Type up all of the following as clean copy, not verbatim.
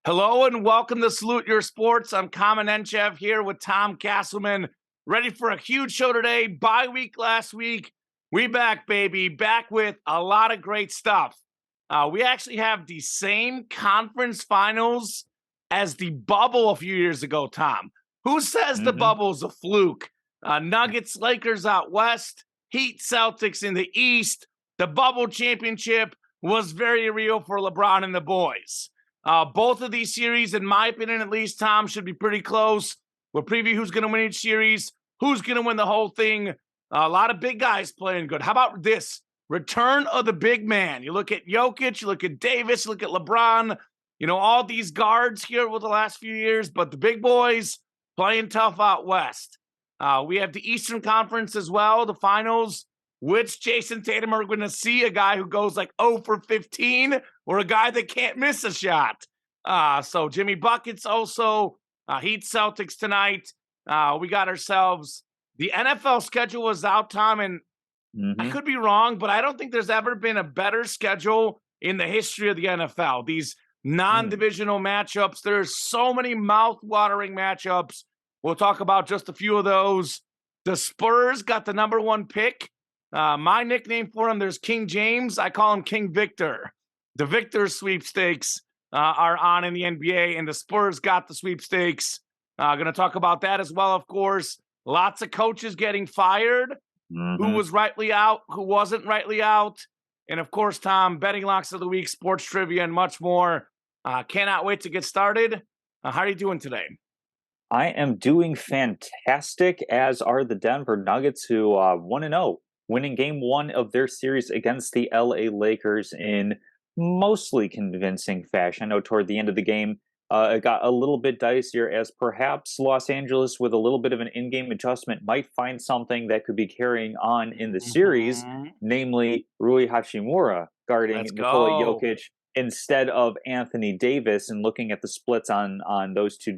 Hello and welcome to Salute Your Sports. I'm Kamen Entchev here with Tom Casselman. Ready for a huge show today. Bye week last week. We back, baby. Back with a lot of great stuff. We actually have the same conference finals as the bubble a few years ago, Tom. Who says the bubble's a fluke? Nuggets, Lakers out west, Heat, Celtics in the east. The bubble championship was very real for LeBron and the boys. Both of these series, in my opinion at least, Tom, should be pretty close. We'll preview who's going to win each series, who's going to win the whole thing. A lot of big guys playing good. How about this? Return of the big man. You look at Jokic, you look at Davis, you look at LeBron, all these guards here over the last few years, but the big boys playing tough out west. We have the Eastern Conference as well, the finals. Which Jason Tatum are going to see? A guy who goes like 0 for 15 or a guy that can't miss a shot? So Jimmy Buckets also, Heat Celtics tonight. We got ourselves, the NFL schedule was out, Tom, and I could be wrong, but I don't think there's ever been a better schedule in the history of the NFL. These non-divisional matchups, there's so many mouth-watering matchups. We'll talk about just a few of those. The Spurs got the number one pick. My nickname for him, there's King James. I call him King Victor. The Victor sweepstakes are on in the NBA, and the Spurs got the sweepstakes. Going to talk about that as well, of course. Lots of coaches getting fired. Who was rightly out, who wasn't rightly out. And, of course, Tom, betting locks of the week, sports trivia, and much more. Cannot wait to get started. How are you doing today? I am doing fantastic, as are the Denver Nuggets, who 1-0. Winning game one of their series against the LA Lakers in mostly convincing fashion. I know toward the end of the game, it got a little bit dicier as perhaps Los Angeles, with a little bit of an in-game adjustment, might find something that could be carrying on in the series, namely Rui Hachimura guarding Nikola Jokic instead of Anthony Davis, and looking at the splits on those two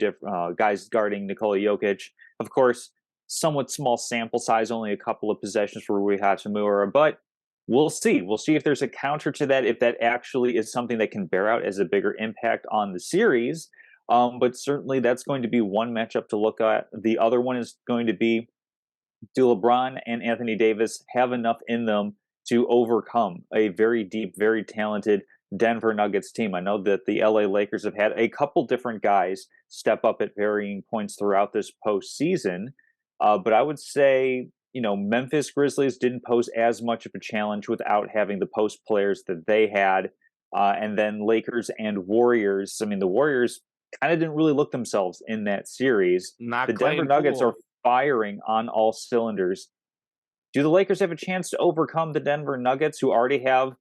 guys guarding Nikola Jokic. Of course, somewhat small sample size, only a couple of possessions for Rui Hachimura, but we'll see. We'll see if there's a counter to that, if that actually is something that can bear out as a bigger impact on the series. But certainly that's going to be one matchup to look at. The other one is going to be, do LeBron and Anthony Davis have enough in them to overcome a very deep, very talented Denver Nuggets team? I know that the LA Lakers have had a couple different guys step up at varying points throughout this postseason. But I would say, Memphis Grizzlies didn't pose as much of a challenge without having the post players that they had. And then Lakers and Warriors. I mean, the Warriors kind of didn't really look themselves in that series. The Denver Nuggets are firing on all cylinders. Do the Lakers have a chance to overcome the Denver Nuggets, who already have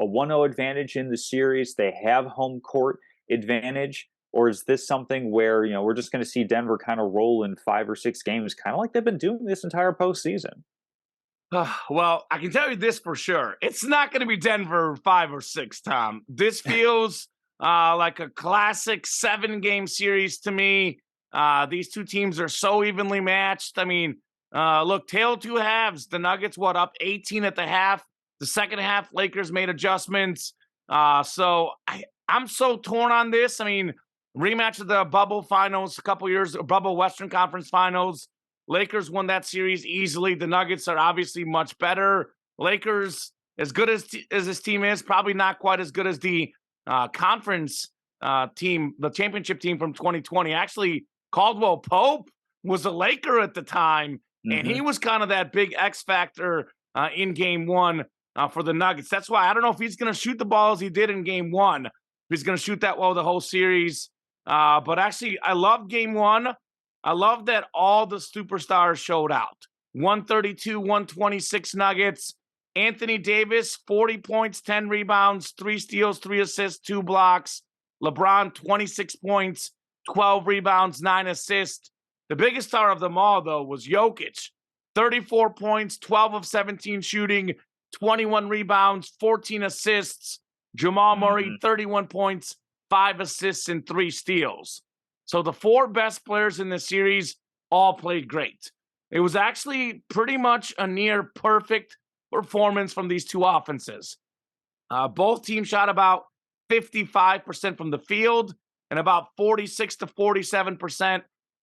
a 1-0 advantage in the series? They have home court advantage. Or is this something where, we're just going to see Denver kind of roll in 5 or 6 games, kind of like they've been doing this entire postseason? Well, I can tell you this for sure. It's not going to be Denver 5 or 6, Tom. This feels like a classic 7-game series to me. These two teams are so evenly matched. I mean, look, tale of two halves. The Nuggets, up 18 at the half. The second half, Lakers made adjustments. So I'm so torn on this. I mean, rematch of the bubble finals a couple years, bubble Western Conference finals. Lakers won that series easily. The Nuggets are obviously much better. Lakers, as good as this team is, probably not quite as good as the conference team, the championship team from 2020. Actually, Caldwell Pope was a Laker at the time, and he was kind of that big X factor in game one for the Nuggets. That's why I don't know if he's going to shoot the ball as he did in game one. If he's going to shoot that well the whole series. But actually, I love game one. I love that all the superstars showed out. 132, 126 Nuggets. Anthony Davis, 40 points, 10 rebounds, 3 steals, 3 assists, 2 blocks. LeBron, 26 points, 12 rebounds, 9 assists. The biggest star of them all, though, was Jokic. 34 points, 12 of 17 shooting, 21 rebounds, 14 assists. Jamal Murray, 31 points, 5 assists, and 3 steals. So the 4 best players in the series all played great. It was actually pretty much a near perfect performance from these two offenses. Both teams shot about 55% from the field. and about 46 to 47%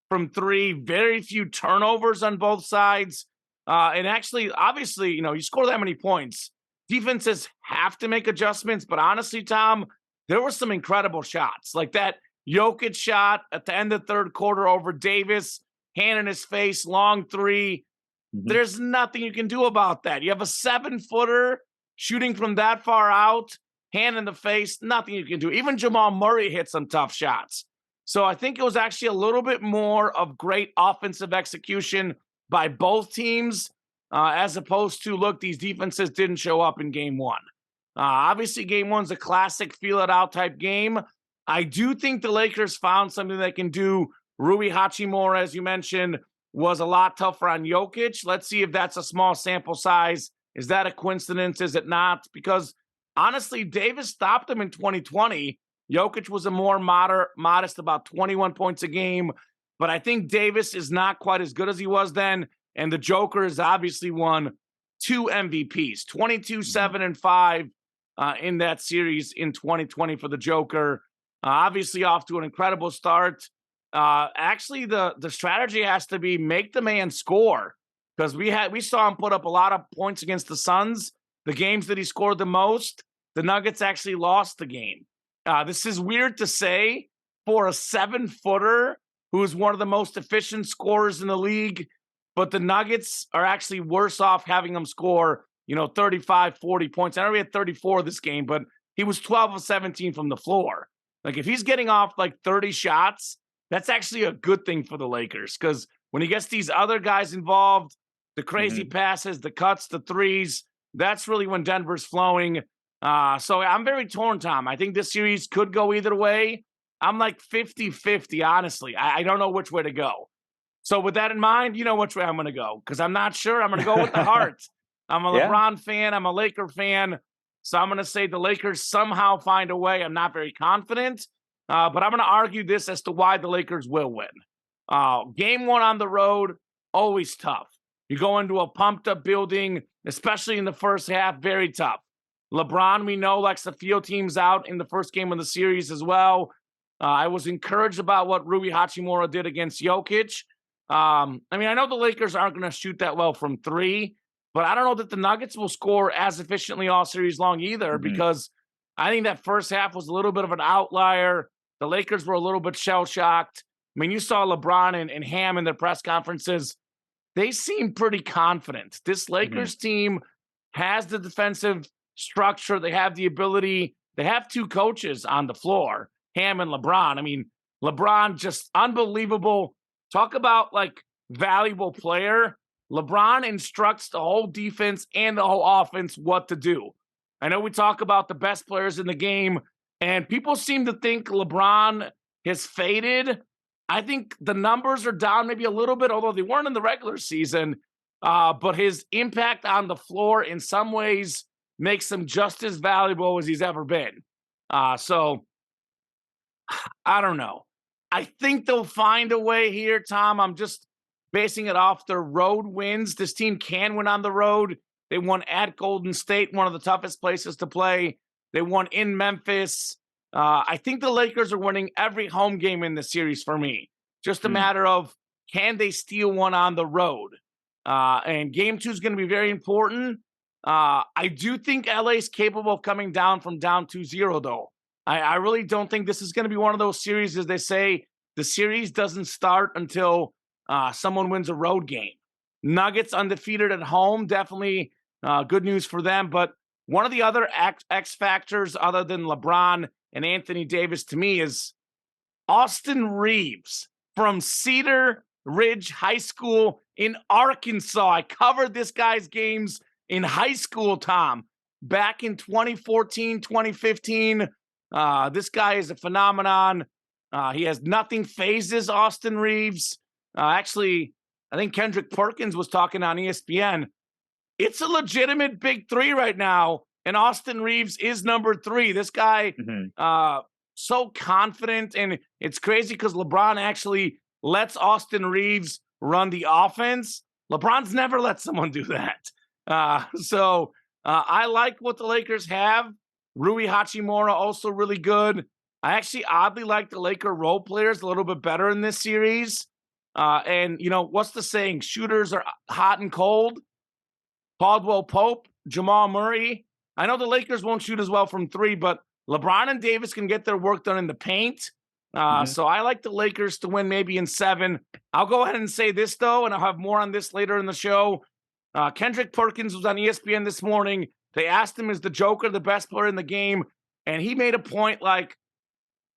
from three. Very few turnovers on both sides. And actually, obviously, you score that many points. Defenses have to make adjustments. But honestly, Tom, there were some incredible shots. Like that Jokic shot at the end of the third quarter over Davis, hand in his face, long three. There's nothing you can do about that. You have a 7-footer shooting from that far out, hand in the face, nothing you can do. Even Jamal Murray hit some tough shots. So I think it was actually a little bit more of great offensive execution by both teams, as opposed to, look, these defenses didn't show up in game one. Obviously, game one's a classic feel-it-out type game. I do think the Lakers found something they can do. Rui Hachimura, as you mentioned, was a lot tougher on Jokic. Let's see if that's a small sample size. Is that a coincidence? Is it not? Because, honestly, Davis stopped him in 2020. Jokic was a more modest, about 21 points a game. But I think Davis is not quite as good as he was then. And the Joker has obviously won 2 MVPs, 22, 7, and 5 in that series in 2020 for the Joker. Obviously off to an incredible start. Actually, the strategy has to be make the man score, because we saw him put up a lot of points against the Suns. The games that he scored the most, the Nuggets actually lost the game. This is weird to say for a 7-footer who's one of the most efficient scorers in the league, but the Nuggets are actually worse off having him score, 35, 40 points. I know he had 34 this game, but he was 12 of 17 from the floor. Like, if he's getting off like 30 shots, that's actually a good thing for the Lakers, because when he gets these other guys involved, the crazy passes, the cuts, the threes, that's really when Denver's flowing. So I'm very torn, Tom. I think this series could go either way. I'm like 50-50, honestly. I don't know which way to go. So with that in mind, you know which way I'm going to go, because I'm not sure. I'm going to go with the heart. I'm a LeBron fan. I'm a Laker fan. So I'm going to say the Lakers somehow find a way. I'm not very confident, but I'm going to argue this as to why the Lakers will win. Game one on the road, always tough. You go into a pumped-up building, especially in the first half, very tough. LeBron, we know, likes to feel teams out in the first game of the series as well. I was encouraged about what Rui Hachimura did against Jokic. I know the Lakers aren't going to shoot that well from three, but I don't know that the Nuggets will score as efficiently all series long either, because I think that first half was a little bit of an outlier. The Lakers were a little bit shell-shocked. I mean, you saw LeBron and Ham in their press conferences. They seem pretty confident. This Lakers team has the defensive structure. They have the ability. They have 2 coaches on the floor, Ham and LeBron. I mean, LeBron, just unbelievable. Talk about, like, valuable player. LeBron instructs the whole defense and the whole offense what to do. I know we talk about the best players in the game, and people seem to think LeBron has faded. I think the numbers are down maybe a little bit, although they weren't in the regular season. But his impact on the floor in some ways makes him just as valuable as he's ever been. So I don't know. I think they'll find a way here, Tom. I'm just basing it off their road wins. This team can win on the road. They won at Golden State, one of the toughest places to play. They won in Memphis. I think the Lakers are winning every home game in the series for me. Just a matter of, can they steal one on the road? And game 2 is going to be very important. I do think LA is capable of coming down from down 2-0, though. I really don't think this is going to be one of those series, as they say, the series doesn't start until someone wins a road game. Nuggets undefeated at home, definitely good news for them. But one of the other X factors other than LeBron and Anthony Davis to me is Austin Reeves from Cedar Ridge High School in Arkansas. I covered this guy's games in high school, Tom, back in 2014, 2015. This guy is a phenomenon. He has nothing phases Austin Reeves. Actually, I think Kendrick Perkins was talking on ESPN. It's a legitimate big 3 right now, and Austin Reeves is number 3. This guy, so confident, and it's crazy because LeBron actually lets Austin Reeves run the offense. LeBron's never let someone do that. So I like what the Lakers have. Rui Hachimura also really good. I actually oddly like the Laker role players a little bit better in this series. And, what's the saying? Shooters are hot and cold. Caldwell Pope, Jamal Murray. I know the Lakers won't shoot as well from three, but LeBron and Davis can get their work done in the paint. Mhm. So I like the Lakers to win maybe in 7. I'll go ahead and say this, though, and I'll have more on this later in the show. Kendrick Perkins was on ESPN this morning. They asked him, is the Joker the best player in the game? And he made a point like,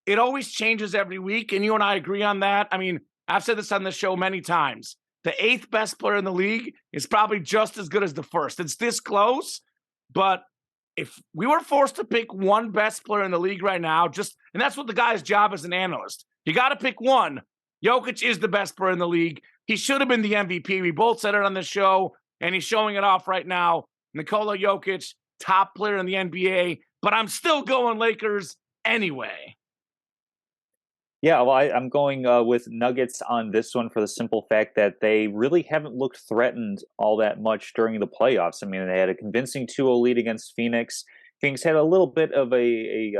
it always changes every week, and you and I agree on that. I mean, I've said this on the show many times. The 8th best player in the league is probably just as good as the first. It's this close, but if we were forced to pick one best player in the league right now, and that's what the guy's job as an analyst. You got to pick one. Jokic is the best player in the league. He should have been the MVP. We both said it on the show, and he's showing it off right now. Nikola Jokic, top player in the NBA, but I'm still going Lakers anyway. Yeah, well, I'm going with Nuggets on this one for the simple fact that they really haven't looked threatened all that much during the playoffs. I mean, they had a convincing 2-0 lead against Phoenix. Phoenix had a little bit of a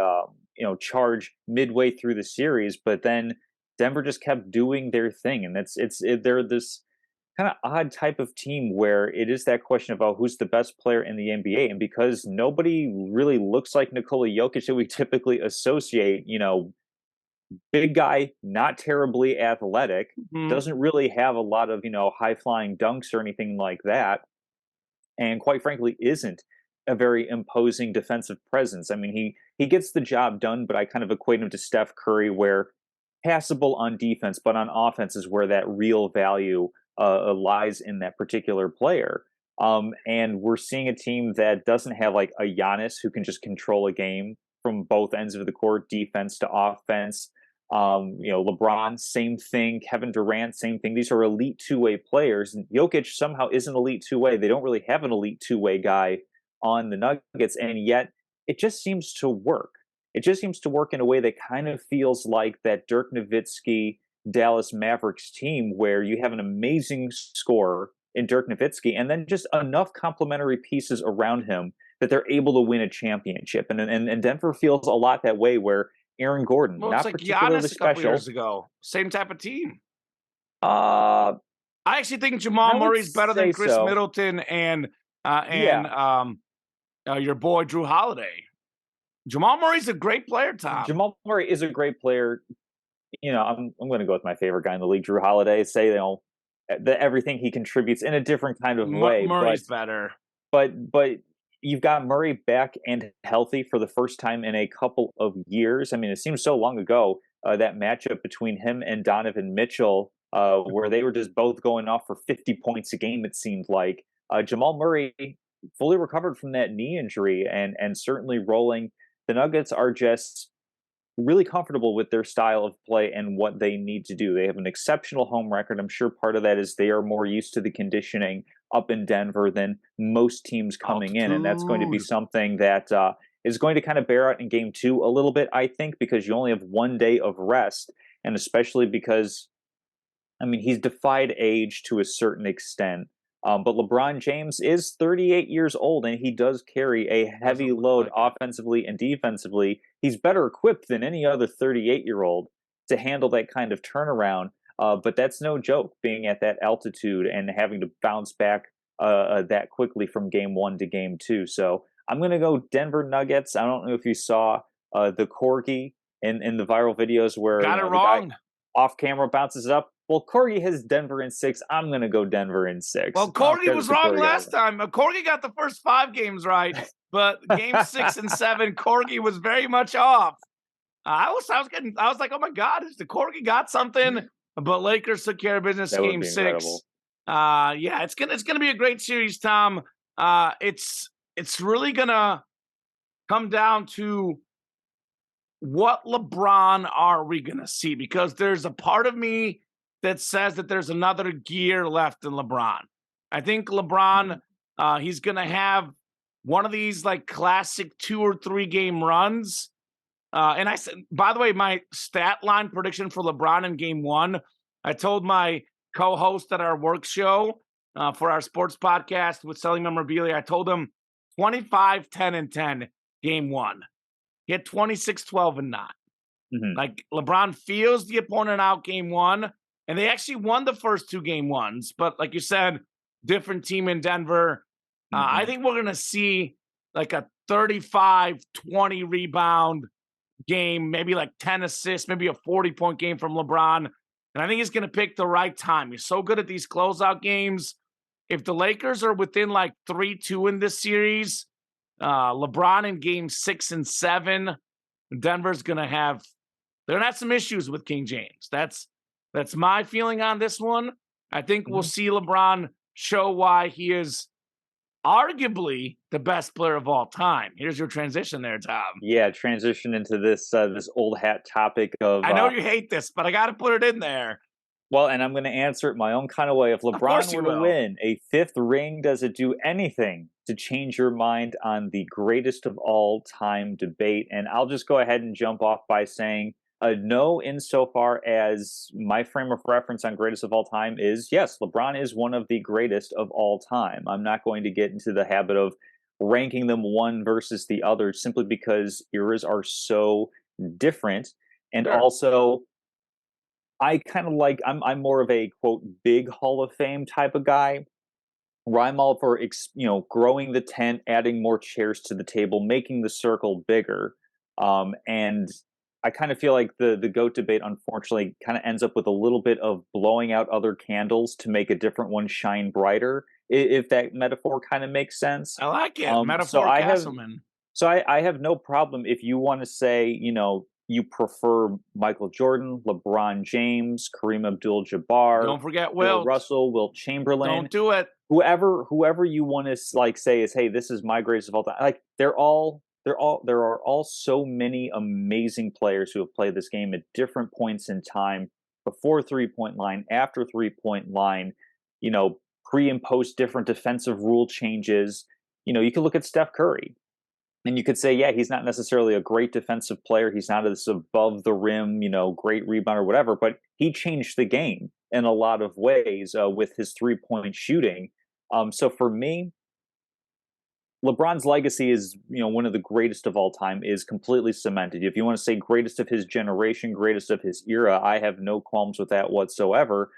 charge midway through the series, but then Denver just kept doing their thing, and they're this kind of odd type of team where it is that question about who's the best player in the NBA, and because nobody really looks like Nikola Jokic that we typically associate, big guy, not terribly athletic, Mhm. doesn't really have a lot of, high flying dunks or anything like that. And quite frankly, isn't a very imposing defensive presence. I mean, he gets the job done, but I kind of equate him to Steph Curry, where passable on defense, but on offense is where that real value lies in that particular player. And we're seeing a team that doesn't have like a Giannis who can just control a game from both ends of the court, defense to offense. LeBron, same thing. Kevin Durant, same thing. These are elite two-way players. And Jokic somehow is an elite two-way. They don't really have an elite two-way guy on the Nuggets, and yet it just seems to work. It just seems to work in a way that kind of feels like that Dirk Nowitzki Dallas Mavericks team, where you have an amazing scorer in Dirk Nowitzki, and then just enough complementary pieces around him that they're able to win a championship. And Denver feels a lot that way, where Aaron Gordon, Well, it's not like particularly Giannis a couple years special. ago. Same type of team. Uh, I actually think Jamal I would Murray's better than say Chris so. Middleton and Yeah, your boy Drew Holiday. Jamal Murray's a great player, Tom. Jamal Murray is a great player. I'm going to go with my favorite guy in the league, Drew Holiday. Say everything he contributes in a different kind of way, Murray's better. but you've got Murray back and healthy for the first time in a couple of years. I mean, it seems so long ago, that matchup between him and Donovan Mitchell, where they were just both going off for 50 points a game, it seemed like. Jamal Murray fully recovered from that knee injury and certainly rolling. The Nuggets are just really comfortable with their style of play and what they need to do. They have an exceptional home record. I'm sure part of that is they are more used to the conditioning up in Denver than most teams coming in, and that's going to be Altitude. something that is going to kind of bear out in game 2 a little bit, I think, because you only have one day of rest, and especially because I mean, he's defied age to a certain extent. But LeBron James is 38 years old, and he does carry a heavy Doesn't look load like it. offensively and defensively. He's better equipped than any other 38-year-old to handle that kind of turnaround. But that's no joke, being at that altitude and having to bounce back that quickly from game 1 to game 2. So I'm going to go Denver Nuggets. I don't know if you saw the corgi in the viral videos where Got it the guy wrong. off camera bounces it up. Well, Corgi has Denver in 6. I'm going to go Denver in 6. Well, I don't Corgi care was that the wrong Corgi got last time. Corgi got the first 5 games right, but game 6 and 7, Corgi was very much off. I was like, oh my God, is the Corgi got something? But Lakers took care of business That would game be 6. incredible. Yeah, it's gonna be a great series, Tom. It's really gonna come down to what LeBron are we gonna see? Because there's a part of me that says that there's another gear left in LeBron. I think LeBron, Mhm. he's gonna have one of these like classic 2 or 3 game runs. And I said, by the way, my stat line prediction for LeBron in game 1, I told my co-host at our work show for our sports podcast with Selling Memorabilia, I told him 25, 10, and 10 game 1. He had 26, 12, and 9. Mhm. Like LeBron feels the opponent out game one, and they actually won the first 2 game 1s. But like you said, different team in Denver. I Mhm. think we're going to see like a 35-20 rebound game, maybe like 10 assists, maybe a 40-point game from LeBron. And I think he's going to pick the right time. He's so good at these closeout games. If the Lakers are within like 3-2 in this series, LeBron in game 6 and 7, Denver's going to have some issues with King James. That's my feeling on this one. I think we'll Mhm. see LeBron show why he is arguably the best player of all time. Here's your transition there, Tom. Yeah, transition into this old hat topic of I know you hate this, but I got to put it in there. well, and I'm going to answer it my own kind of way. If Of course LeBron you were to will. win a fifth ring, does it do anything to change your mind on the greatest of all time debate? And I'll just go ahead and jump off by saying no, insofar as my frame of reference on greatest of all time is yes, LeBron is one of the greatest of all time. I'm not going to get into the habit of ranking them one versus the other simply because eras are so different. And Sure. also, I kind of like I'm more of a quote big Hall of Fame type of guy where I'm all for growing the tent, adding more chairs to the table, making the circle bigger. And I kind of feel like the goat debate unfortunately kind of ends up with a little bit of blowing out other candles to make a different one shine brighter, if that metaphor kind of makes sense. I like it. So Metaphor I have Casselman. I have no problem if you want to say, you prefer Michael Jordan, LeBron James, Kareem Abdul-Jabbar, Don't forget Bill Wilt. Russell, Wilt Chamberlain, Don't do it. whoever you want to like say is, hey, this is my greatest of all time. Like there are all so many amazing players who have played this game at different points in time, before 3-point line, after 3-point line, pre and post different defensive rule changes. You can look at Steph Curry and you could say, yeah, he's not necessarily a great defensive player. He's not this above the rim, great rebounder or whatever, but he changed the game in a lot of ways with his 3-point shooting. So for me, LeBron's legacy is, one of the greatest of all time, is completely cemented. If you want to say greatest of his generation, greatest of his era, I have no qualms with that whatsoever,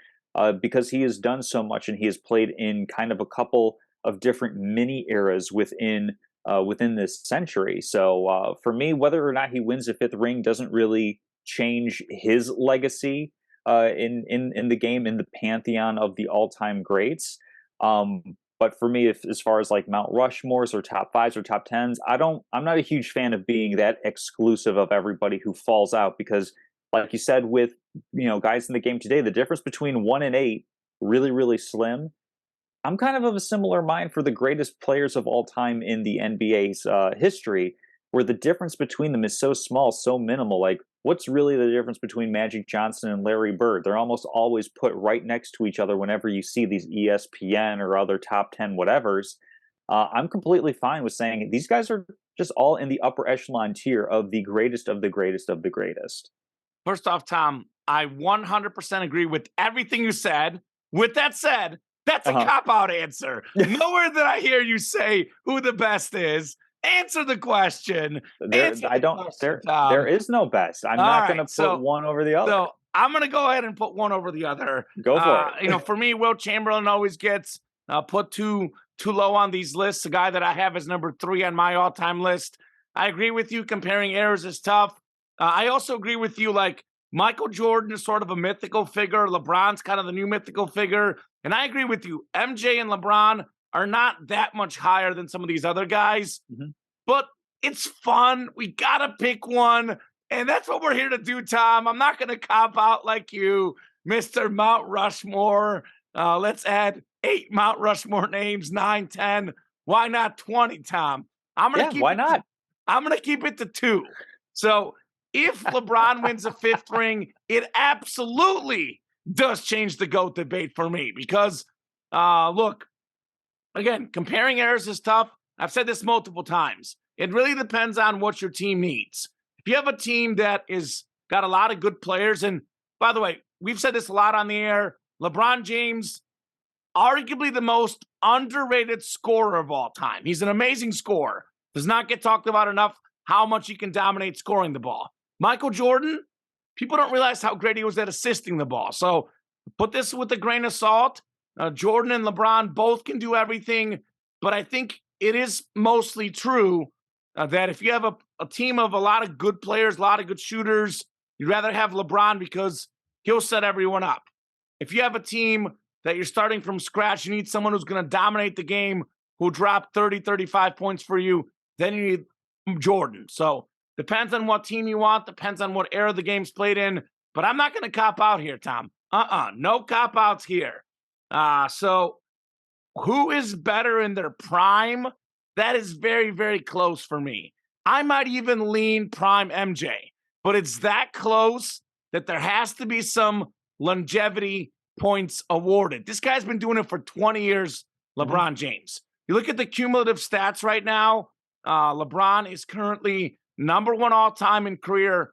because he has done so much and he has played in kind of a couple of different mini eras within this century. So for me, whether or not he wins a fifth ring doesn't really change his legacy in the game, in the pantheon of the all time greats. But for me, if as far as like Mount Rushmores or top fives or top tens, I'm not a huge fan of being that exclusive of everybody who falls out, because like you said, with guys in the game today, the difference between 1 and 8 really slim. I'm kind of a similar mind for the greatest players of all time in the NBA's history, where the difference between them is so small, so minimal. Like, what's really the difference between Magic Johnson and Larry Bird? They're almost always put right next to each other whenever you see these ESPN or other top 10 whatevers. I'm completely fine with saying these guys are just all in the upper echelon tier of the greatest of the greatest of the greatest. First off, Tom, I 100% agree with everything you said. With that said, that's a Uh cop out answer. huh. Nowhere did I hear you say who the best is. Answer the question. there, Answer I the don't. question, There Tom. is no best. I'm All not going right. to put one over the other. So I'm going to go ahead and put one over the other. Go for it. For me, Will Chamberlain always gets put too low on these lists. The guy that I have is number 3 on my all time list. I agree with you. Comparing eras is tough. I also agree with you. Like Michael Jordan is sort of a mythical figure. LeBron's kind of the new mythical figure. And I agree with you. MJ and LeBron are not that much higher than some of these other guys, Mhm. but it's fun. We got to pick one. And that's what we're here to do, Tom. I'm not going to cop out like you, Mr. Mount Rushmore. Let's add 8 Mount Rushmore names, 9, 10. Why not 20, Tom? I'm going to Yeah, keep why it to, not? I'm going to keep it to 2. So if LeBron wins a 5th ring, it absolutely does change the GOAT debate for me, because look, again, comparing eras is tough. I've said this multiple times. It really depends on what your team needs. If you have a team that is got a lot of good players, and by the way, we've said this a lot on the air, LeBron James, arguably the most underrated scorer of all time. He's an amazing scorer. Does not get talked about enough how much he can dominate scoring the ball. Michael Jordan, people don't realize how great he was at assisting the ball. So put this with a grain of salt. Jordan and LeBron both can do everything, but I think it is mostly true that if you have a team of a lot of good players, a lot of good shooters, you'd rather have LeBron because he'll set everyone up. If you have a team that you're starting from scratch, you need someone who's going to dominate the game, who'll drop 30, 35 points for you, then you need Jordan. So depends on what team you want, depends on what era the game's played in. But I'm not going to cop out here, Tom. No cop outs here. So who is better in their prime? That is very, very close for me. I might even lean prime MJ, but it's that close that there has to be some longevity points awarded. This guy's been doing it for 20 years, LeBron James. You look at the cumulative stats right now, LeBron is currently number one all time in career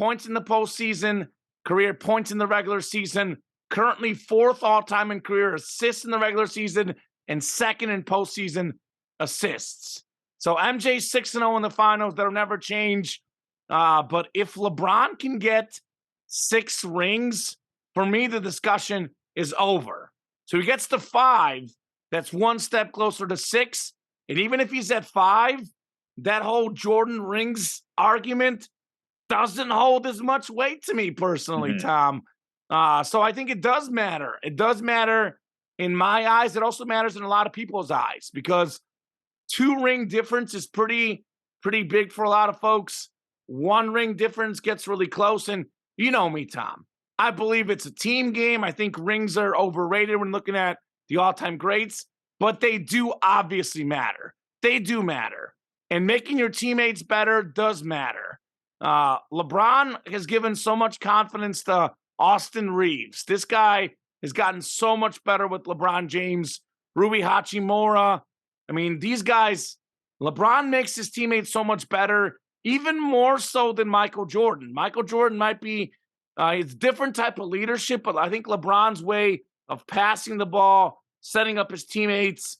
points in the postseason, career points in the regular season, currently fourth all time in career assists in the regular season, and second in postseason assists. So MJ's 6-0 in the finals. That'll never change. But if LeBron can get 6 rings, for me, the discussion is over. So he gets to 5. That's one step closer to 6. And even if he's at 5, that whole Jordan rings argument doesn't hold as much weight to me personally, Tom. So I think it does matter. It does matter in my eyes. It also matters in a lot of people's eyes because 2 ring difference is pretty big for a lot of folks. 1 ring difference gets really close. And you know me, Tom. I believe it's a team game. I think rings are overrated when looking at the all-time greats, but they do obviously matter. They do matter. And making your teammates better does matter. LeBron has given so much confidence to Austin Reeves. This guy has gotten so much better with LeBron James, Rui Hachimura. I mean, these guys, LeBron makes his teammates so much better, even more so than Michael Jordan. Michael Jordan might be it's a different type of leadership, but I think LeBron's way of passing the ball, setting up his teammates,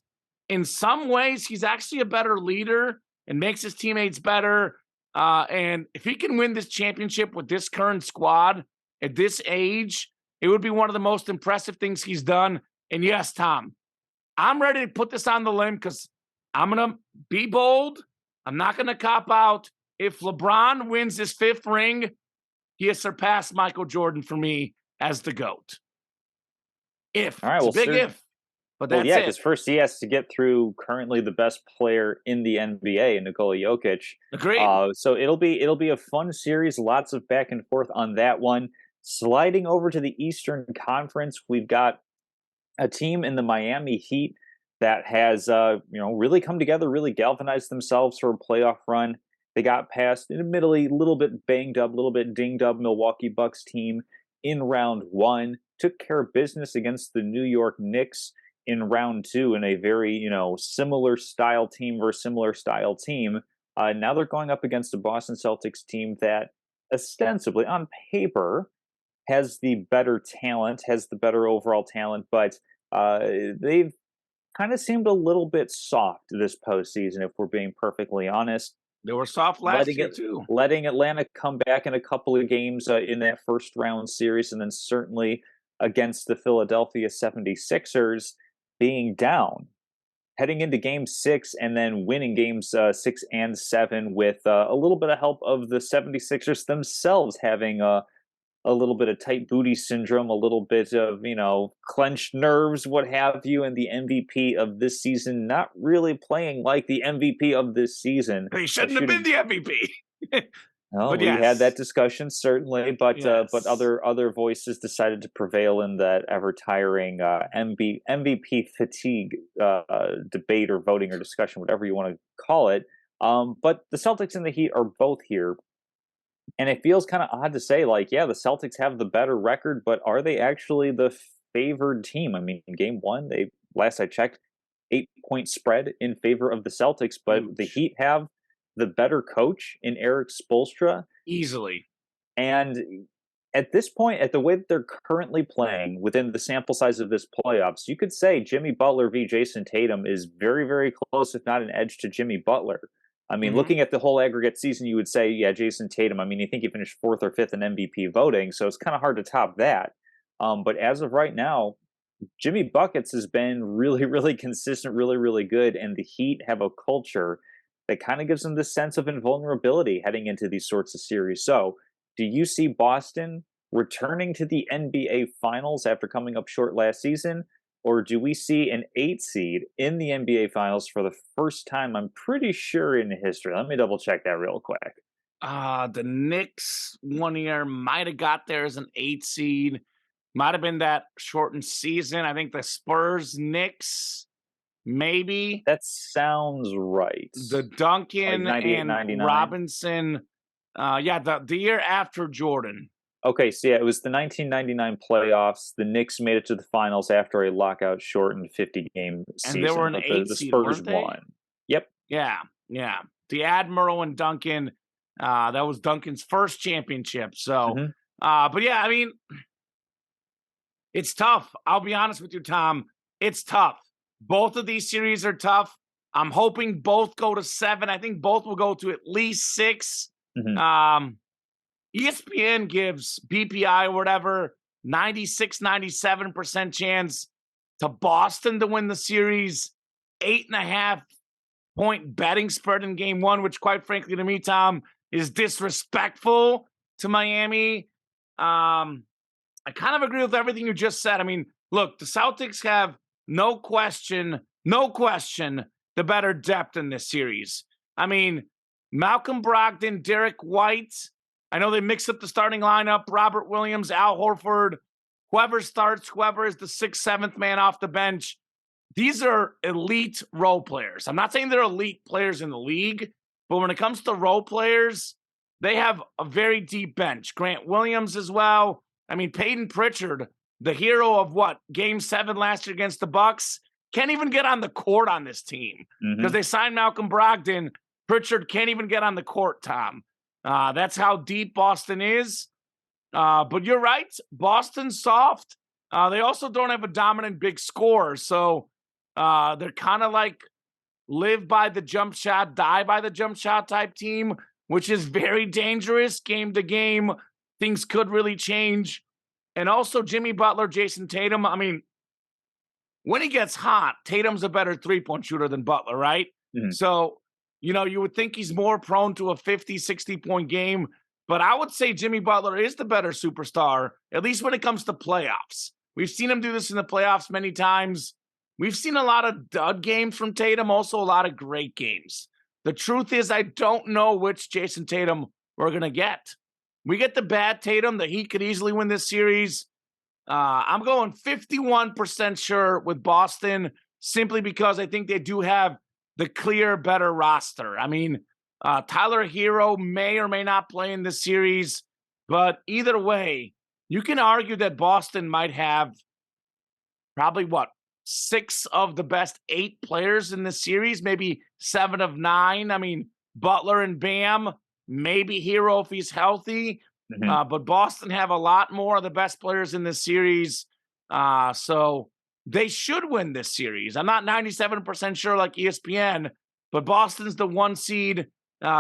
in some ways, he's actually a better leader and makes his teammates better. And if he can win this championship with this current squad at this age, it would be one of the most impressive things he's done. And yes, Tom, I'm ready to put this on the limb because I'm going to be bold. I'm not going to cop out. If LeBron wins his 5th ring, he has surpassed Michael Jordan for me as the GOAT. If. All right, it's well, a big if. But that's because first he has to get through currently the best player in the NBA, Nikola Jokic. Agreed. So it'll be a fun series, lots of back and forth on that one. Sliding over to the Eastern Conference, we've got a team in the Miami Heat that has really come together, really galvanized themselves for a playoff run. They got past, admittedly, a little bit banged up, a little bit dinged up Milwaukee Bucks team in round 1. Took care of business against the New York Knicks in round 2 in a very, similar style team versus similar style team. Now they're going up against a Boston Celtics team that ostensibly, on paper, has the better talent, has the better overall talent, but they've kind of seemed a little bit soft this postseason, if we're being perfectly honest. They were soft last year, too. Letting Atlanta come back in a couple of games in that first round series, and then certainly against the Philadelphia 76ers being down, heading into game 6 and then winning games 6 and 7 with a little bit of help of the 76ers themselves having a little bit of tight booty syndrome, a little bit of, clenched nerves, what have you, and the MVP of this season not really playing like the MVP of this season. He shouldn't have been the MVP. No, we had that discussion, certainly, but other voices decided to prevail in that ever-tiring MVP fatigue debate or voting or discussion, whatever you want to call it. But the Celtics and the Heat are both here. And it feels kind of odd to say, the Celtics have the better record, but are they actually the favored team? I mean, in game 1, last I checked, 8-point spread in favor of the Celtics, but the Heat have the better coach in Eric Spoelstra. Easily. And at this point, at the way that they're currently playing within the sample size of this playoffs, you could say Jimmy Butler v. Jason Tatum is very, very close, if not an edge to Jimmy Butler. I mean, Mhm. looking at the whole aggregate season, you would say, yeah, Jason Tatum. I mean, you think he finished fourth or fifth in MVP voting, so it's kind of hard to top that. But as of right now, Jimmy Buckets has been really, really consistent, really, really good, and the Heat have a culture that kind of gives them this sense of invulnerability heading into these sorts of series. So, do you see Boston returning to the NBA Finals after coming up short last season? Or do we see an 8 seed in the NBA Finals for the first time, I'm pretty sure, in history? Let me double check that real quick. The Knicks one year might have got there as an 8 seed. Might have been that shortened season. I think the Spurs, Knicks, maybe. That sounds right. The Like Duncan 98, and 99. Robinson. Yeah, the year after Jordan. Okay, so yeah, it was the 1999 playoffs. The Knicks made it to the finals after a lockout shortened 50-game And they were season, an but 8 the seed, Spurs weren't they? won. Yep. Yeah, yeah. The Admiral and Duncan. That was Duncan's first championship. So, Hmm. but yeah, I mean, it's tough. I'll be honest with you, Tom. It's tough. Both of these series are tough. I'm hoping both go to 7. I think both will go to at least 6. Hmm. Um, ESPN gives BPI or whatever 96, 97% chance to Boston to win the series. 8.5-point betting spread in game 1, which quite frankly to me, Tom, is disrespectful to Miami. I kind of agree with everything you just said. I mean, look, the Celtics have no question, the better depth in this series. I mean, Malcolm Brogdon, Derek White. I know they mix up the starting lineup. Robert Williams, Al Horford, whoever starts, whoever is the 6th, 7th man off the bench. These are elite role players. I'm not saying they're elite players in the league, but when it comes to role players, they have a very deep bench. Grant Williams as well. I mean, Peyton Pritchard, the hero of what, Game 7 last year against the Bucks, can't even get on the court on this team because Hmm. they signed Malcolm Brogdon. Pritchard can't even get on the court, Tom. That's how deep Boston is. But you're right. Boston's soft. They also don't have a dominant big scorer. So they're kind of like live by the jump shot, die by the jump shot type team, which is very dangerous game to game. Things could really change. And also Jimmy Butler, Jason Tatum. I mean, when he gets hot, Tatum's a better 3-point shooter than Butler, right? Hmm. So, you would think he's more prone to a 50, 60-point game. But I would say Jimmy Butler is the better superstar, at least when it comes to playoffs. We've seen him do this in the playoffs many times. We've seen a lot of dud games from Tatum, also a lot of great games. The truth is, I don't know which Jason Tatum we're going to get. We get the bad Tatum that he could easily win this series. I'm going 51% sure with Boston simply because I think they do have the clear better roster. I mean, Tyler Hero may or may not play in this series, but either way, you can argue that Boston might have probably 6 of the best 8 players in the series, maybe 7 of 9. I mean, Butler and Bam, maybe Hero if he's healthy. Hmm. But Boston have a lot more of the best players in this series. So they should win this series. I'm not 97% sure like ESPN, but Boston's the 1 seed.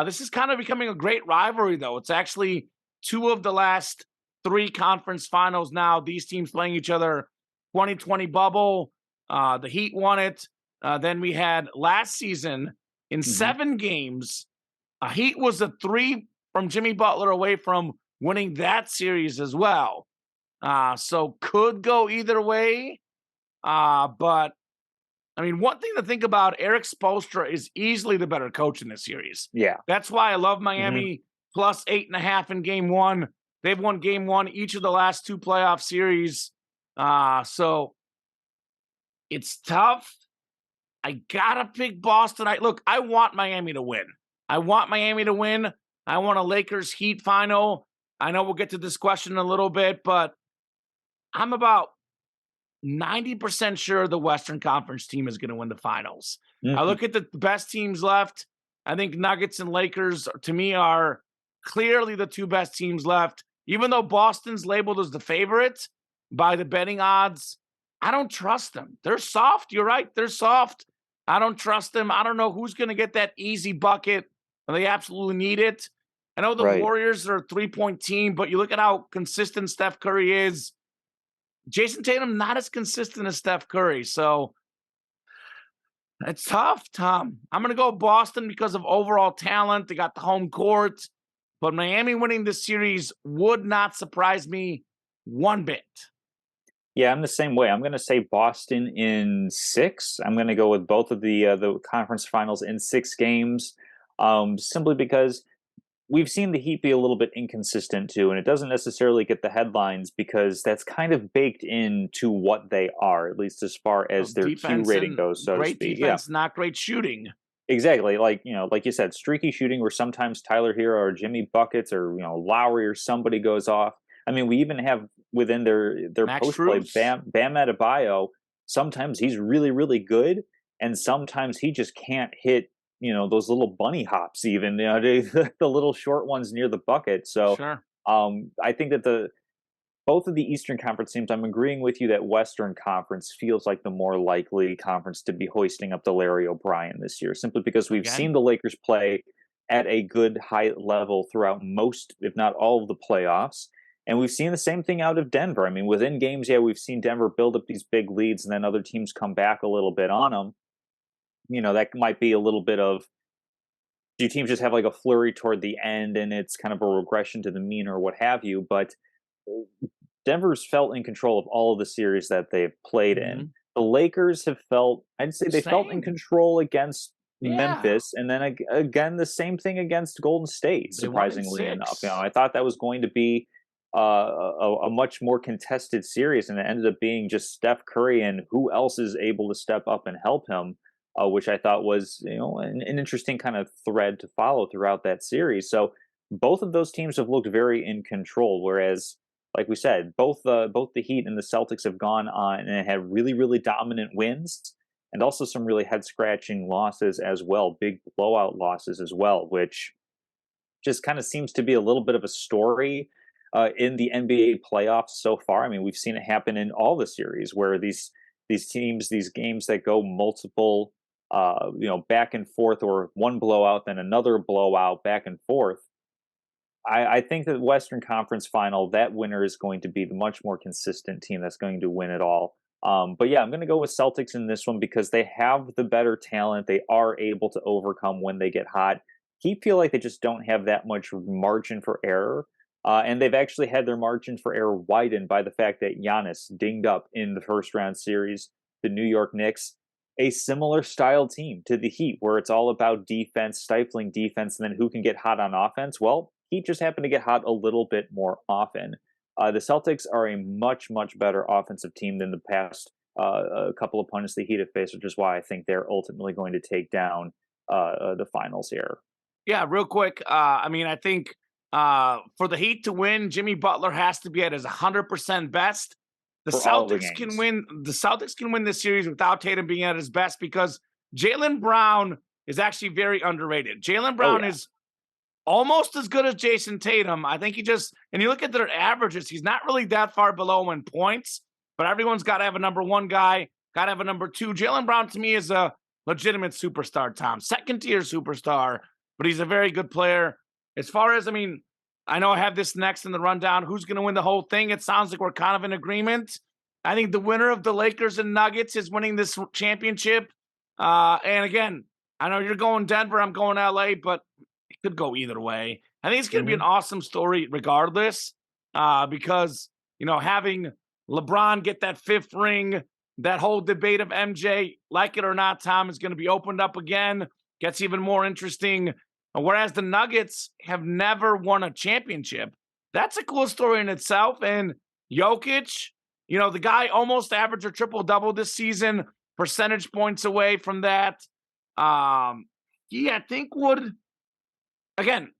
This is kind of becoming a great rivalry, though. It's actually 2 of the last 3 conference finals now. These teams playing each other. 2020 bubble. The Heat won it. Then we had last season in Hmm. 7 games. Heat was a 3 from Jimmy Butler away from winning that series as well. So could go either way. But I mean, one thing to think about, Eric Spoelstra is easily the better coach in this series. Yeah. That's why I love Hmm. Miami plus 8.5 in game 1. They've won game 1 each of the last 2 playoff series. So it's tough. I gotta pick Boston. I want Miami to win. I want Miami to win. I want a Lakers Heat final. I know we'll get to this question in a little bit, but I'm about 90% sure the Western Conference team is going to win the finals. I Hmm. look at the best teams left. I think Nuggets and Lakers, to me, are clearly the 2 best teams left. Even though Boston's labeled as the favorite by the betting odds, I don't trust them. They're soft. You're right. They're soft. I don't trust them. I don't know who's going to get that easy bucket and they absolutely need it. I know the Right. Warriors are a 3-point team, but you look at how consistent Steph Curry is. Jason Tatum, not as consistent as Steph Curry. So it's tough, Tom. I'm going to go Boston because of overall talent. They got the home court, but Miami winning this series would not surprise me one bit. Yeah, I'm the same way. I'm going to say Boston in 6. I'm going to go with both of the conference finals in 6 games, simply because we've seen the Heat be a little bit inconsistent too, and it doesn't necessarily get the headlines because that's kind of baked into what they are, at least as far as their Q Defense rating and goes, so to great speak. Yeah, defense, not great shooting. exactly. Like like you said, streaky shooting where sometimes Tyler Hero or Jimmy buckets or Lowry or somebody goes off. I mean, we even have within their Max post play Strus, Bam Adebayo. Sometimes he's really really good, and sometimes he just can't hit those little bunny hops, even the little short ones near the bucket. So sure. I think that the both of the Eastern Conference teams, I'm agreeing with you that Western Conference feels like the more likely conference to be hoisting up the Larry O'Brien this year, simply because we've Again, seen the Lakers play at a good high level throughout most, if not all, of the playoffs. And we've seen the same thing out of Denver. I mean, within games, yeah, we've seen Denver build up these big leads and then other teams come back a little bit on them. That might be a little bit of do teams just have like a flurry toward the end and it's kind of a regression to the mean or what have you. But Denver's felt in control of all of the series that they've played in. mhm. The Lakers have felt, I'd say they felt in Same. control against Yeah. Memphis, and then again the same thing against Golden State. They won in Surprisingly enough, 6. I thought that was going to be a much more contested series, and it ended up being just Steph Curry and who else is able to step up and help him, which I thought was an interesting kind of thread to follow throughout that series. So both of those teams have looked very in control, whereas like we said, both the Heat and the Celtics have gone on and had really, really dominant wins, and also some really head scratching losses as well, big blowout losses as well, which just kind of seems to be a little bit of a story in the NBA playoffs so far. I mean, we've seen it happen in all the series where these teams, these games that go multiple, back and forth, or one blowout then another blowout back and forth. I think that Western Conference Final, that winner is going to be the much more consistent team that's going to win it all. But yeah, I'm going to go with Celtics in this one because they have the better talent. They are able to overcome when they get hot. He feel like they just don't have that much margin for error. And they've actually had their margin for error widened by the fact that Giannis dinged up in the first round series. The New York Knicks, a similar style team to the Heat, where it's all about defense, stifling defense, and then who can get hot on offense. Well, Heat just happen to get hot a little bit more often. The Celtics are a much, much better offensive team than the past a couple of opponents the Heat have faced, which is why I think they're ultimately going to take down the finals here. Yeah, real quick. I mean, I think for the Heat to win, Jimmy Butler has to be at his 100% best. The For all of the Celtics can games. win. The Celtics can win this series without Tatum being at his best because Jaylen Brown is actually very underrated. Jaylen Oh, Brown yeah. is almost as good as Jason Tatum. I think and you look at their averages, he's not really that far below in points, but everyone's got to have a number one guy, got to have a number two. Jaylen Brown to me is a legitimate superstar, Tom. Second tier superstar, but he's a very good player. As far as, I mean, I know I have this next in the rundown. Who's going to win the whole thing? It sounds like we're kind of in agreement. I think the winner of the Lakers and Nuggets is winning this championship. And again, I know you're going Denver, I'm going LA, but it could go either way. I think it's going to be an awesome story regardless, because, having LeBron get that 5th ring, that whole debate of MJ, like it or not, Tom, is going to be opened up again. Gets even more interesting. Whereas the Nuggets have never won a championship. That's a cool story in itself. And Jokic, the guy almost averaged a triple-double this season, percentage points away from that. He, I think, would, again,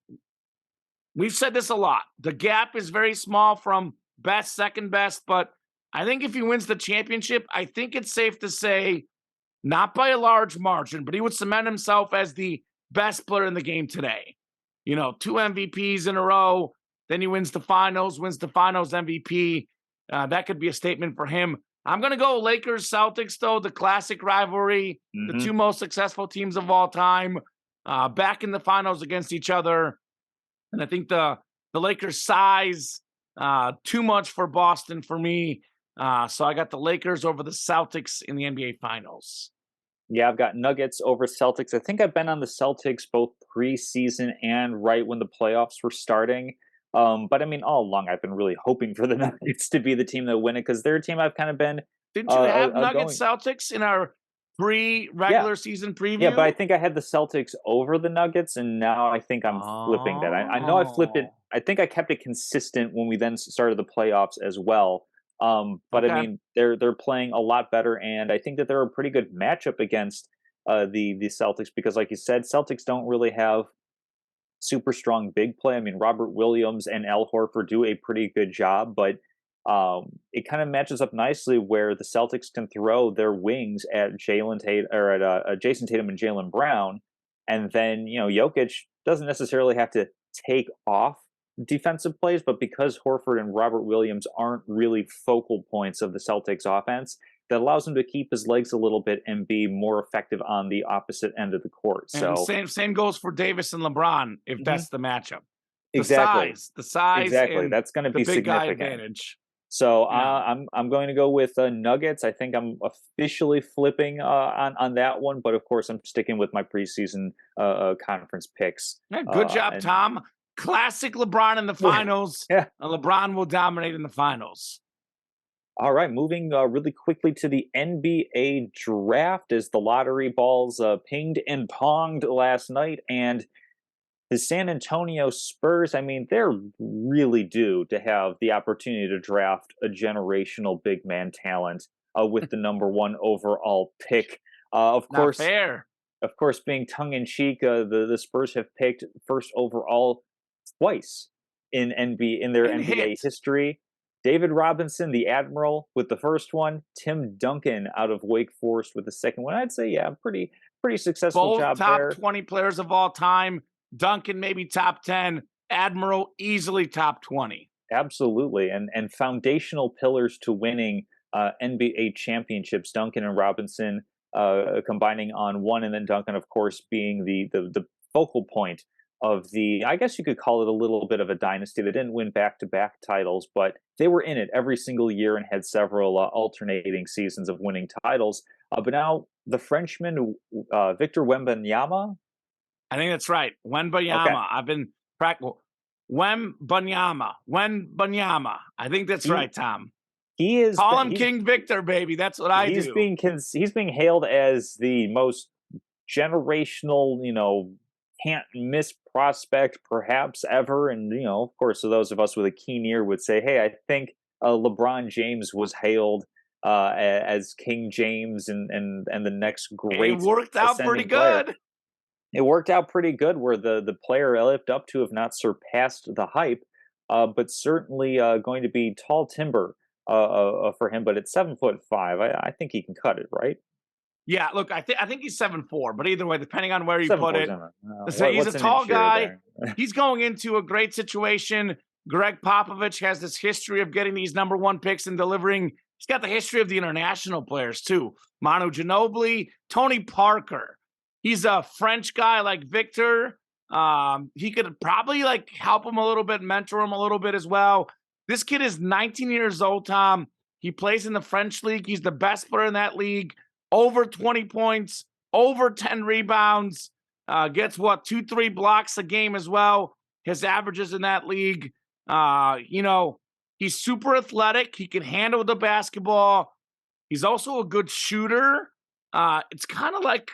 we've said this a lot. The gap is very small from best, second best, but I think if he wins the championship, I think it's safe to say, not by a large margin, but he would cement himself as the best player in the game today. 2 MVPs in a row, then he wins the finals MVP. That could be a statement for him. I'm going to go Lakers, Celtics, though, the classic rivalry, the 2 most successful teams of all time. back in the finals against each other. And I think the Lakers' size, too much for Boston for me. So I got the Lakers over the Celtics in the NBA Finals. Yeah, I've got Nuggets over Celtics. I think I've been on the Celtics both preseason and right when the playoffs were starting. But I mean, all along, I've been really hoping for the Nuggets to be the team that win it because they're a team I've kind of been Didn't you have Nuggets going. Celtics in our Yeah, pre-regular season yeah, but I preview? think I had the Celtics over the Nuggets, and now I think I'm flipping that. I know I flipped it. Oh, I think I kept it consistent when we then started the playoffs as well. But I okay. mean, they're playing a lot better, and I think that they're a pretty good matchup against the Celtics because, like you said, Celtics don't really have super strong big play. I mean, Robert Williams and Al Horford do a pretty good job, but it kind of matches up nicely where the Celtics can throw their wings at Jalen Tate or at Jason Tatum and Jalen Brown, and then Jokic doesn't necessarily have to take off defensive plays, but because Horford and Robert Williams aren't really focal points of the Celtics offense, that allows him to keep his legs a little bit and be more effective on the opposite end of the court. And So same goes for Davis and LeBron if mhm, that's the matchup. exactly. The size, Exactly, and that's gonna the be big guy significant. advantage. So, Yeah. I'm going to go with, Nuggets. I think I'm officially flipping, on that one, but of course, I'm sticking with my preseason, conference picks, Yeah, good job, and Tom. Classic LeBron in the finals. yeah. LeBron will dominate in the finals. Alright, moving, really quickly to the NBA draft as the lottery balls, pinged and ponged last night, and the San Antonio Spurs, I mean, they're really due to have the opportunity to draft a generational big man talent with the number one overall pick. Uh, of Not course, fair. of course, being tongue in cheek, the Spurs have picked first overall twice in their And NBA hit. history. David Robinson, the Admiral, with the first one. Tim Duncan out of Wake Forest with the second one. I'd say, yeah, pretty successful Both job top there. 20 players of all time. Duncan maybe top 10. Admiral easily top 20. Absolutely, and foundational pillars to winning NBA championships. Duncan and Robinson combining on one, and then Duncan, of course, being the focal point of the. I guess you could call it a little bit of a dynasty. They didn't win back to back titles, but they were in it every single year and had several alternating seasons of winning titles. But now the Frenchman Victor Wembanyama. I think that's right. Okay, Wembanyama. I've been practicing. Wembanyama. Wembanyama. I think that's he right, Tom. he is Call him he's King Victor, baby. That's what I do. he's being hailed as the most generational, can't miss prospect perhaps ever. And of course, so those of us with a keen ear would say, hey, I think LeBron James was hailed as King James and the next It great worked out pretty ascending player. good. It worked out pretty good where the player lived up to have not surpassed the hype, but certainly going to be tall timber for him. But at 7'5", I think he can cut it, right? Yeah, look, I think he's 7'4", but either way, depending on where you Seven put four is it, in he's a what's an tall inch here or guy. there? He's going into a great situation. Greg Popovich has this history of getting these number one picks and delivering. He's got the history of the international players too. Manu Ginobili, Tony Parker. He's a French guy like Victor. He could probably like help him a little bit, mentor him a little bit as well. This kid is 19 years old, Tom. He plays in the French league. He's the best player in that league. Over 20 points, over 10 rebounds, gets 2-3 blocks a game as well. His averages in that league. He's super athletic. He can handle the basketball. He's also a good shooter. It's kind of like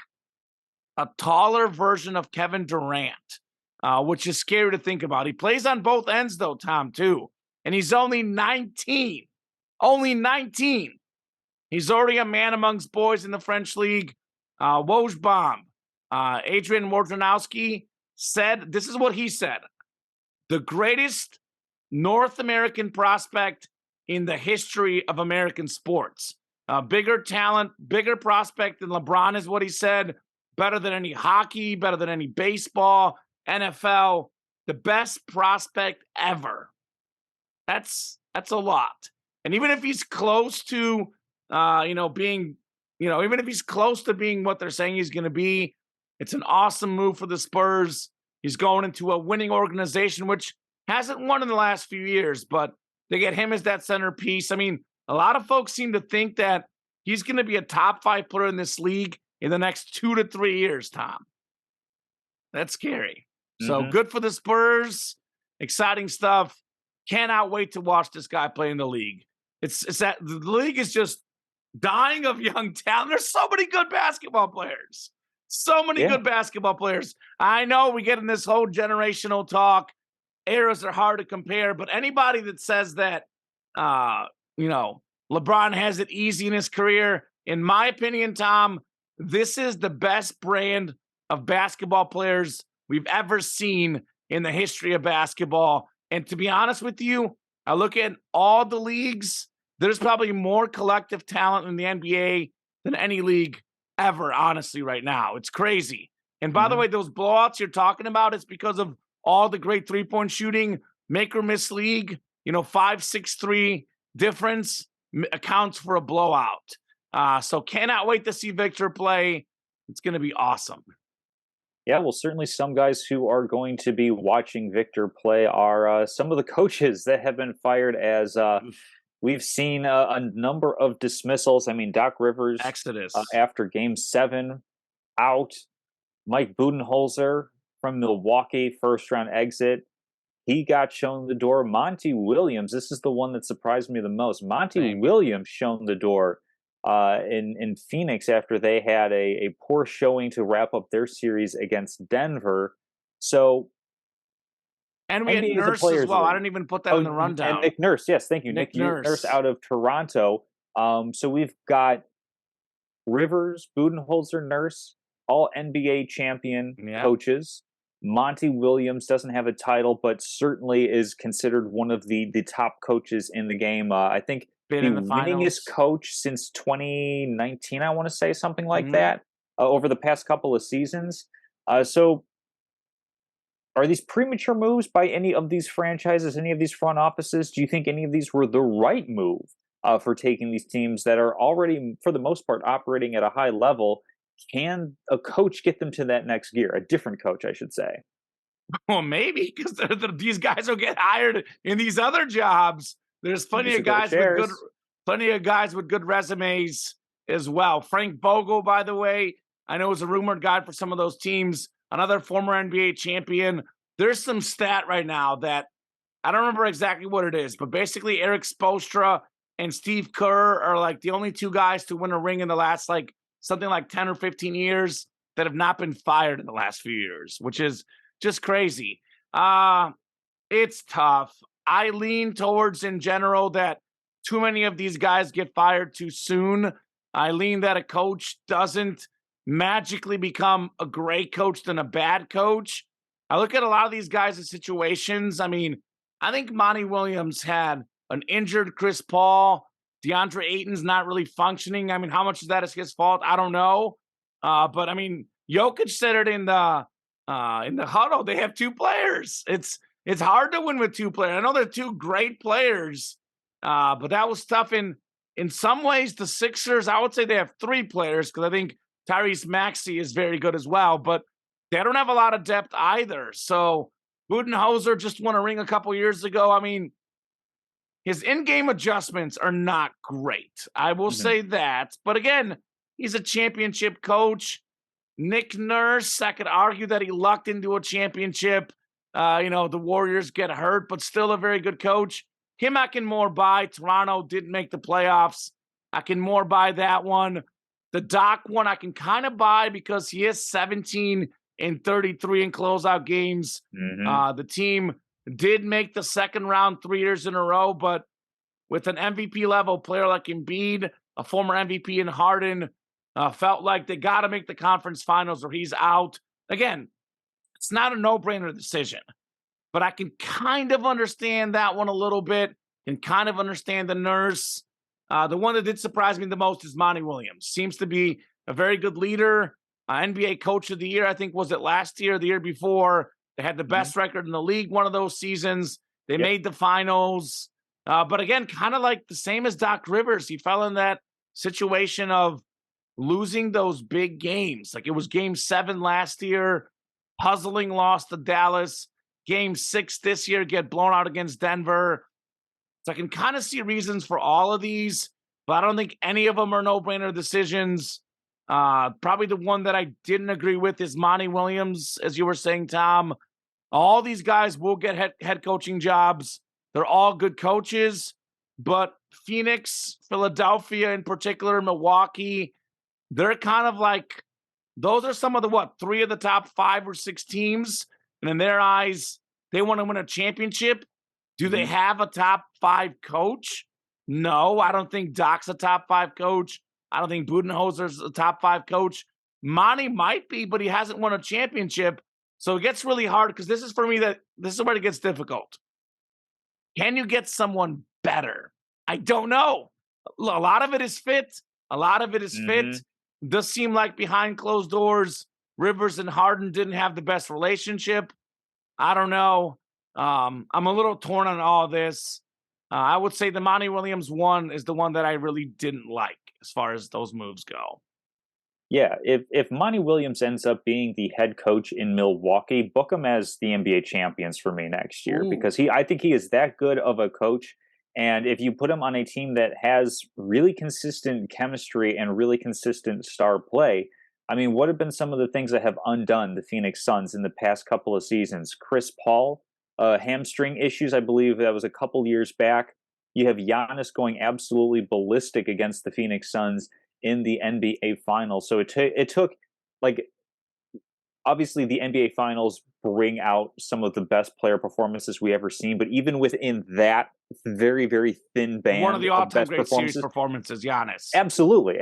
a taller version of Kevin Durant, which is scary to think about. He plays on both ends, though, Tom, too. And he's only 19. Only 19. He's already a man amongst boys in the French league. Wojbomb, Adrian Wojnarowski said, this is what he said, the greatest North American prospect in the history of American sports. Bigger talent, bigger prospect than LeBron is what he said. Better than any hockey, better than any baseball, NFL. The best prospect ever. That's a lot. And even if he's close to, being, even if he's close to being what they're saying he's going to be, It's an awesome move for the Spurs. He's going into a winning organization, which hasn't won in the last few years, but they get him as that centerpiece. I mean, a lot of folks seem to think that he's going to be a top 5 player in this league in the next 2 to 3 years, Tom. That's scary. So good for the Spurs. Exciting stuff. Cannot wait to watch this guy play in the league. It's that the league is just dying of young talent. There's so many good basketball players. So many good basketball players. I know we get in this whole generational talk. Eras are hard to compare, but anybody that says that, LeBron has it easy in his career, in my opinion, Tom, this is the best brand of basketball players we've ever seen in the history of basketball. And to be honest with you, I look at all the leagues, there's probably more collective talent in the NBA than any league ever, honestly, right now. It's crazy. And by the way, those blowouts you're talking about, it's because of all the great three-point shooting, make or miss league, 5-6-3 difference accounts for a blowout. So cannot wait to see Victor play. It's going to be awesome. Yeah, well, certainly some guys who are going to be watching Victor play are some of the coaches that have been fired, as we've seen a number of dismissals. I mean, Doc Rivers, Exodus. After Game 7, out. Mike Budenholzer from Milwaukee, first-round exit. He got shown the door. Monty Williams, this is the one that surprised me the most. Monty Williams shown the door in Phoenix after they had a poor showing to wrap up their series against Denver. So, and we had Nurse as well. League. I didn't even put that in the rundown. And Nick Nurse, yes, thank you. Nick Nurse out of Toronto. So we've got Rivers, Budenholzer, Nurse, all NBA champion coaches. Monty Williams doesn't have a title, but certainly is considered one of the top coaches in the game. I think the winningest coach since 2019, I want to say, something like that, over the past couple of seasons. So are these premature moves by any of these franchises, any of these front offices? Do you think any of these were the right move for taking these teams that are already, for the most part, operating at a high level? Can a coach get them to that next gear? A different coach, I should say. Well, maybe, because these guys will get hired in these other jobs. There's plenty of guys with good resumes as well. Frank Vogel, by the way, I know is a rumored guy for some of those teams. Another former NBA champion. There's some stat right now that I don't remember exactly what it is, but basically Eric Spoelstra and Steve Kerr are like the only two guys to win a ring in the last something like 10 or 15 years that have not been fired in the last few years, which is just crazy. It's tough. I lean towards, in general, that too many of these guys get fired too soon. I lean that a coach doesn't magically become a great coach than a bad coach. I look at a lot of these guys in situations. I mean, I think Monty Williams had an injured Chris Paul. DeAndre Ayton's not really functioning. I mean, how much of that is his fault? I don't know. But I mean, Jokic said it in the huddle. They have two players. It's hard to win with two players. I know they're two great players, but that was tough. In some ways, the Sixers, I would say they have three players, because I think Tyrese Maxey is very good as well, but they don't have a lot of depth either. So Budenholzer just won a ring a couple years ago. I mean, his in-game adjustments are not great. I will say that. But again, he's a championship coach. Nick Nurse, I could argue that he lucked into a championship. The Warriors get hurt, but still a very good coach. Him I can more buy. Toronto didn't make the playoffs. I can more buy that one. The Doc one I can kind of buy because he is 17 and 33 in closeout games. The team did make the second round 3 years in a row, but with an MVP level player like Embiid, a former MVP in Harden, felt like they got to make the conference finals or he's out. Again, it's not a no-brainer decision, but I can kind of understand that one a little bit and kind of understand the Nurse. The one that did surprise me the most is Monty Williams. Seems to be a very good leader. NBA Coach of the Year, I think, was it last year, the year before? They had the best record in the league one of those seasons. They made the finals. But again, kind of like the same as Doc Rivers. He fell in that situation of losing those big games. Like it was game 7 last year, puzzling loss to Dallas. Game 6 this year, get blown out against Denver. So I can kind of see reasons for all of these, but I don't think any of them are no-brainer decisions. Probably the one that I didn't agree with is Monty Williams, as you were saying, Tom. All these guys will get head coaching jobs. They're all good coaches, but Phoenix, Philadelphia in particular, Milwaukee, they're kind of like, those are some of the, 3 of the top 5 or 6 teams. And in their eyes, they want to win a championship. Do they have a top 5 coach? No, I don't think Doc's a top 5 coach. I don't think Budenholzer's a top 5 coach. Monty might be, but he hasn't won a championship. So it gets really hard because this is for me that this is where it gets difficult. Can you get someone better? I don't know. A lot of it is fit. A lot of it is fit. Does seem like behind closed doors, Rivers and Harden didn't have the best relationship. I don't know. I'm a little torn on all this. I would say the Monty Williams one is the one that I really didn't like as far as those moves go. Yeah, if Monty Williams ends up being the head coach in Milwaukee, book him as the NBA champions for me next year. Ooh. Because I think he is that good of a coach. And if you put him on a team that has really consistent chemistry and really consistent star play, I mean, what have been some of the things that have undone the Phoenix Suns in the past couple of seasons? Chris Paul, hamstring issues, I believe that was a couple years back. You have Giannis going absolutely ballistic against the Phoenix Suns in the NBA Finals. So it took, like, obviously the NBA Finals bring out some of the best player performances we ever seen, but even within that very, very thin band, one of the all-time great series performances, Giannis. Absolutely.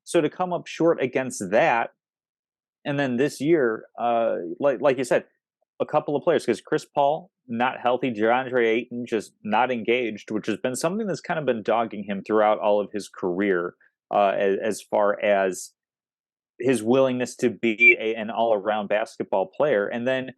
So to come up short against that, and then this year, like you said, a couple of players, because Chris Paul not healthy, DeAndre Ayton just not engaged, which has been something that's kind of been dogging him throughout all of his career, as far as his willingness to be an all-around basketball player. And then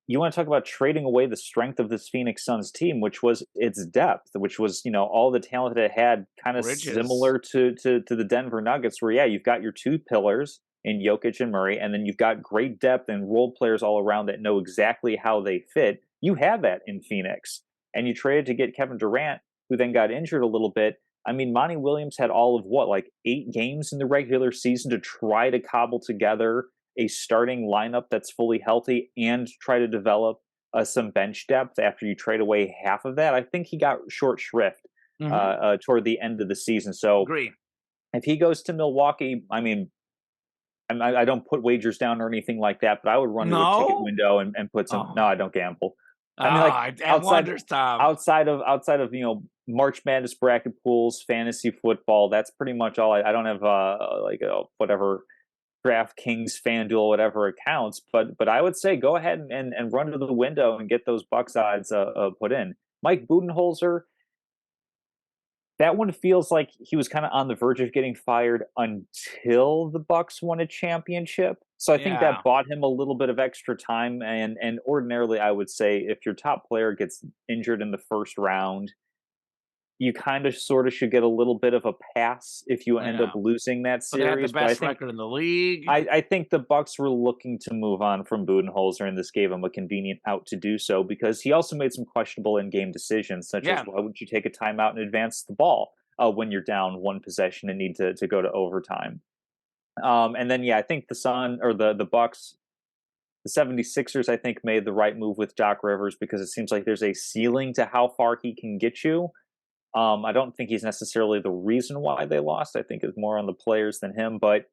you want to talk about trading away the strength of this Phoenix Suns team, which was its depth, which was, all the talent that it had, kind of similar to the Denver Nuggets, where, yeah, you've got your 2 pillars in Jokic and Murray, and then you've got great depth and role players all around that know exactly how they fit. You have that in Phoenix. And you traded to get Kevin Durant, who then got injured a little bit. I mean, Monty Williams had all of 8 games in the regular season to try to cobble together a starting lineup that's fully healthy and try to develop some bench depth after you trade away half of that. I think he got short shrift toward the end of the season. So agree. If he goes to Milwaukee, I mean, I don't put wagers down or anything like that, but I would run to a ticket window and put some. No, I don't gamble. I mean, outside of March Madness bracket pools, fantasy football, that's pretty much all. I don't have whatever DraftKings, FanDuel, whatever accounts, but I would say go ahead and run to the window and get those Bucks odds put in. Mike Budenholzer, that one feels like he was kind of on the verge of getting fired until the Bucks won a championship. So I think that bought him a little bit of extra time. And ordinarily, I would say if your top player gets injured in the first round, you kind of sort of should get a little bit of a pass if you end up losing that series. They had the best record in the league. I think the Bucks were looking to move on from Budenholzer, and this gave him a convenient out to do so, because he also made some questionable in-game decisions, such as why wouldn't you take a timeout and advance the ball when you're down 1 possession and need to go to overtime. And then, I think the Bucks, the 76ers, I think, made the right move with Doc Rivers, because it seems like there's a ceiling to how far he can get you. I don't think he's necessarily the reason why they lost. I think it's more on the players than him. But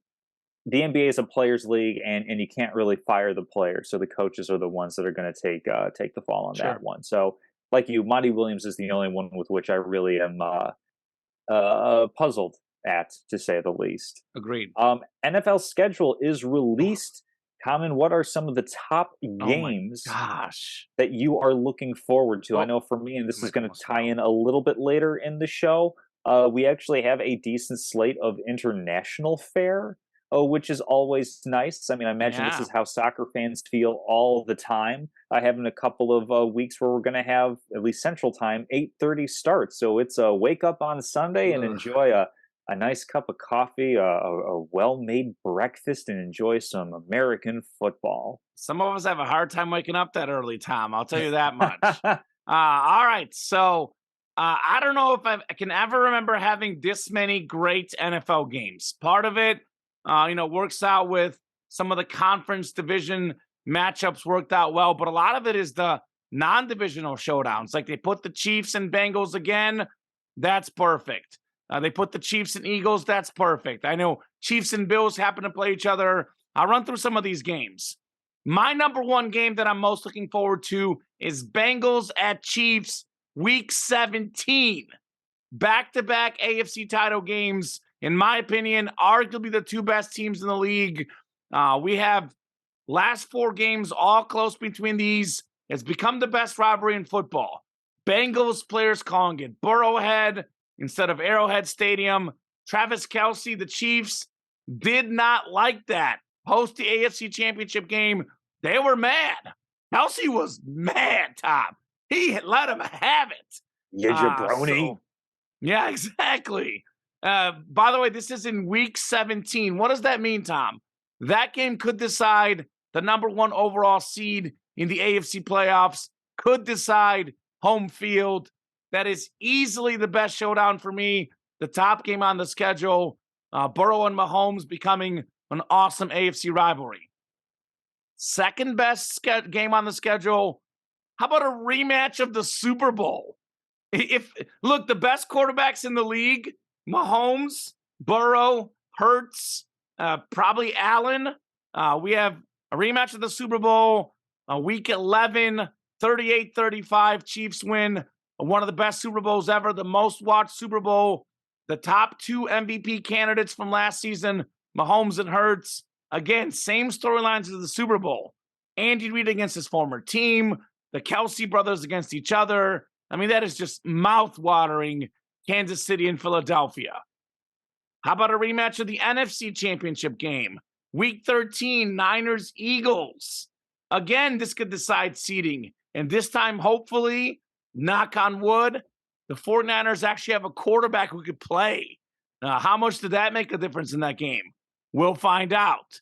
the NBA is a players' league, and you can't really fire the players. So the coaches are the ones that are going to take the fall on that one. So, like you, Monty Williams is the only one with which I really am puzzled at, to say the least. Agreed. NFL schedule is released. Kamen, what are some of the top games that you are looking forward to? I know for me, and this is going to tie in a little bit later in the show, we actually have a decent slate of international fare, which is always nice. I mean, I imagine this is how soccer fans feel all the time. I have in a couple of weeks where we're going to have, at least Central Time, 8:30 starts. So it's a wake up on Sunday and enjoy a a nice cup of coffee, a well-made breakfast, and enjoy some American football. Some of us have a hard time waking up that early, Tom. I'll tell you that much. All right. So I don't know if I can ever remember having this many great NFL games. Part of it, works out with some of the conference division matchups worked out well, but a lot of it is the non-divisional showdowns. Like they put the Chiefs and Bengals again. That's perfect. They put the Chiefs and Eagles. That's perfect. I know Chiefs and Bills happen to play each other. I'll run through some of these games. My number one game that I'm most looking forward to is Bengals at Chiefs week 17. Back-to-back AFC title games. In my opinion, arguably the two best teams in the league. We have last four games all close between these. It's become the best rivalry in football. Bengals players calling it Burrowhead instead of Arrowhead Stadium. Travis Kelce, the Chiefs, did not like that. Post the AFC Championship game, they were mad. Kelce was mad, Tom. He let him have it. You jabroni. Yeah, exactly. By the way, this is in week 17. What does that mean, Tom? That game could decide the number one overall seed in the AFC playoffs, could decide home field. That is easily the best showdown for me. The top game on the schedule, Burrow and Mahomes becoming an awesome AFC rivalry. Second best game on the schedule. How about a rematch of the Super Bowl? Look, the best quarterbacks in the league, Mahomes, Burrow, Hurts, probably Allen. We have a rematch of the Super Bowl, week 11, 38-35, Chiefs win. One of the best Super Bowls ever, the most watched Super Bowl. The top two MVP candidates from last season, Mahomes and Hurts. Again, same storylines as the Super Bowl. Andy Reid against his former team, the Kelce brothers against each other. I mean, that is just mouth-watering. Kansas City and Philadelphia. How about a rematch of the NFC Championship game? Week 13, Niners-Eagles. Again, this could decide seeding. And this time, hopefully, knock on wood, the 49ers actually have a quarterback who could play. How much did that make a difference in that game? We'll find out.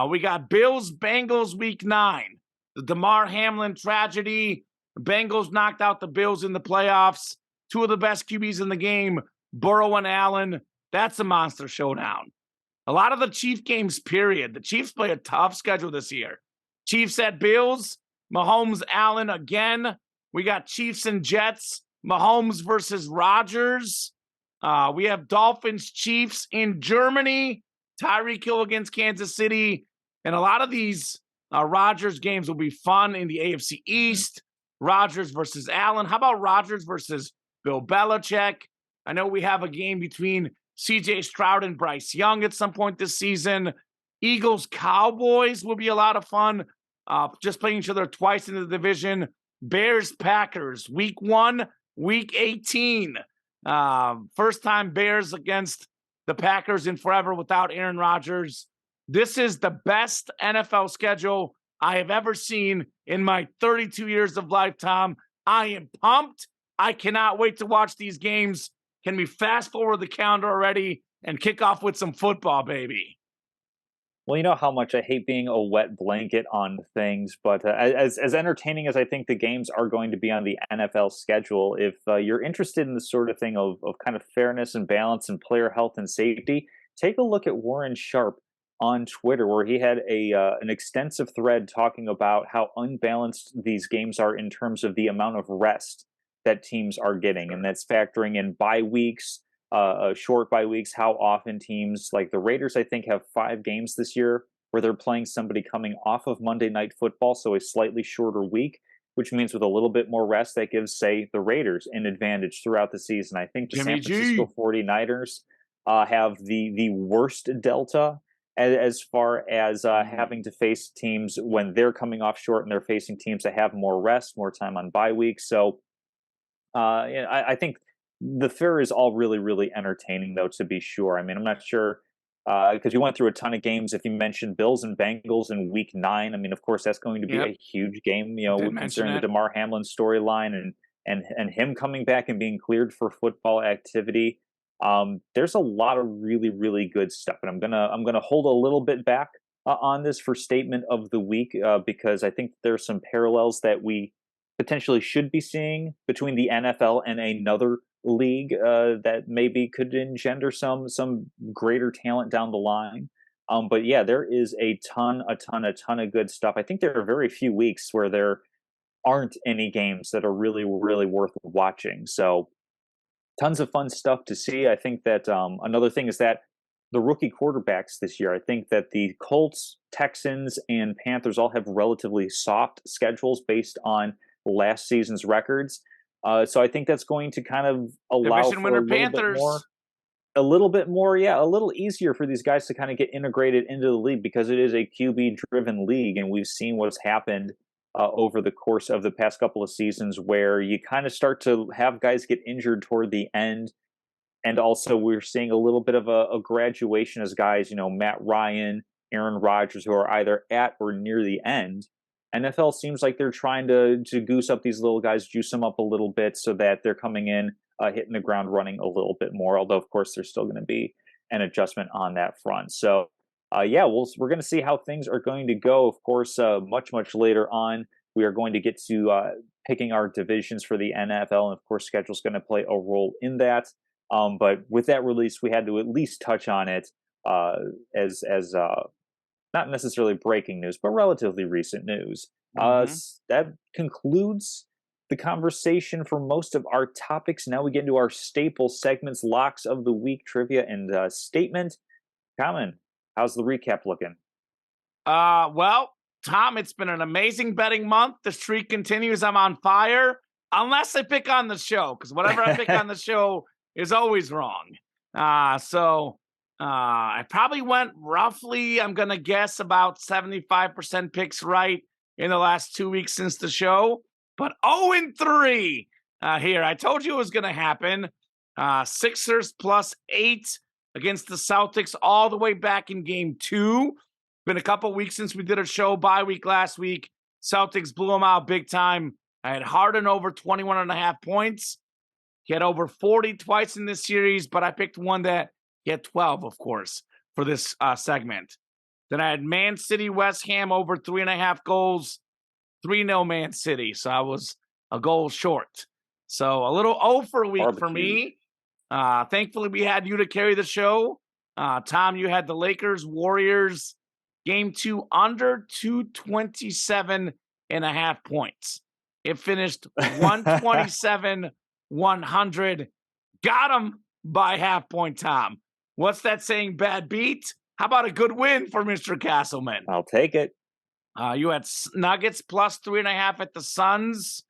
We got Bills-Bengals week 9. The Damar Hamlin tragedy. Bengals knocked out the Bills in the playoffs. Two of the best QBs in the game, Burrow and Allen. That's a monster showdown. A lot of the Chief games, period. The Chiefs play a tough schedule this year. Chiefs at Bills, Mahomes, Allen again. We got Chiefs and Jets, Mahomes versus Rodgers. We have Dolphins, Chiefs in Germany, Tyreek Hill against Kansas City. And a lot of these Rodgers games will be fun in the AFC East. Rodgers versus Allen. How about Rodgers versus Bill Belichick? I know we have a game between CJ Stroud and Bryce Young at some point this season. Eagles Cowboys will be a lot of fun. Just playing each other twice in the division. Bears Packers, week 1, week 18. First time Bears against the Packers in forever without Aaron Rodgers. This is the best NFL schedule I have ever seen in my 32 years of lifetime. I am pumped. I cannot wait to watch these games. Can we fast forward the calendar already and kick off with some football, baby? Well, you know how much I hate being a wet blanket on things, but as entertaining as I think the games are going to be on the NFL schedule, if you're interested in the sort of thing of kind of fairness and balance and player health and safety, take a look at Warren Sharp on Twitter, where he had an extensive thread talking about how unbalanced these games are in terms of the amount of rest that teams are getting, and that's factoring in bye weeks, short bye weeks, how often teams like the Raiders, I think, have 5 games this year where they're playing somebody coming off of Monday Night Football, so a slightly shorter week, which means with a little bit more rest, that gives, say, the Raiders an advantage throughout the season. I think the San Francisco 49ers have the worst delta as far as having to face teams when they're coming off short and they're facing teams that have more rest, more time on bye weeks. So I think the fair is all really, really entertaining, though, to be sure. I mean, I'm not sure because you went through a ton of games. If you mentioned Bills and Bengals in week 9, I mean, of course, that's going to be a huge game, considering the Damar Hamlin storyline and him coming back and being cleared for football activity. There's a lot of really, really good stuff, and I'm gonna hold a little bit back on this for statement of the week because I think there's some parallels that we potentially should be seeing between the NFL and another league that maybe could engender some greater talent down the line. But yeah, there is a ton of good stuff. I think there are very few weeks where there aren't any games that are really, really worth watching. So tons of fun stuff to see. I think that another thing is that the rookie quarterbacks this year, I think that the Colts, Texans, and Panthers all have relatively soft schedules based on last season's records. So I think that's going to kind of allow Division for winner Panthers. a little bit more, yeah, a little easier for these guys to kind of get integrated into the league because it is a QB driven league. And we've seen what's happened over the course of the past couple of seasons where you kind of start to have guys get injured toward the end. And also, we're seeing a little bit of a graduation as guys, Matt Ryan, Aaron Rodgers, who are either at or near the end. NFL seems like they're trying to goose up these little guys, juice them up a little bit so that they're coming in, hitting the ground running a little bit more. Although, of course, there's still going to be an adjustment on that front. So, yeah, we're going to see how things are going to go. Of course, much later on, we are going to get to picking our divisions for the NFL, and of course, schedule's going to play a role in that. But with that release, we had to at least touch on it as not necessarily breaking news, but relatively recent news. Mm-hmm. That concludes the conversation for most of our topics. Now we get into our staple segments: locks of the week, trivia, and statement. Kamen, how's the recap looking? Well, Tom, it's been an amazing betting month. The streak continues. I'm on fire. Unless I pick on the show, because whatever I pick on the show is always wrong. I probably went roughly, I'm going to guess, about 75% picks right in the last 2 weeks since the show. But 0-3 here. I told you it was going to happen. Sixers +8 against the Celtics all the way back in game 2. Been a couple weeks since we did a show, bye week last week. Celtics blew them out big time. I had Harden over 21.5 points. He had over 40 twice in this series, but I picked one that he had 12, of course, for this segment. Then I had Man City, West Ham over 3.5 goals, 3-0 Man City. So I was a goal short. So a little 0 for a week for me. Thankfully, we had you to carry the show. Tom, you had the Lakers, Warriors, game 2 under 227.5 points. It finished 127-100. Got him by half point, Tom. What's that saying? Bad beat? How about a good win for Mr. Casselman? I'll take it. You had Nuggets +3.5 at the Suns.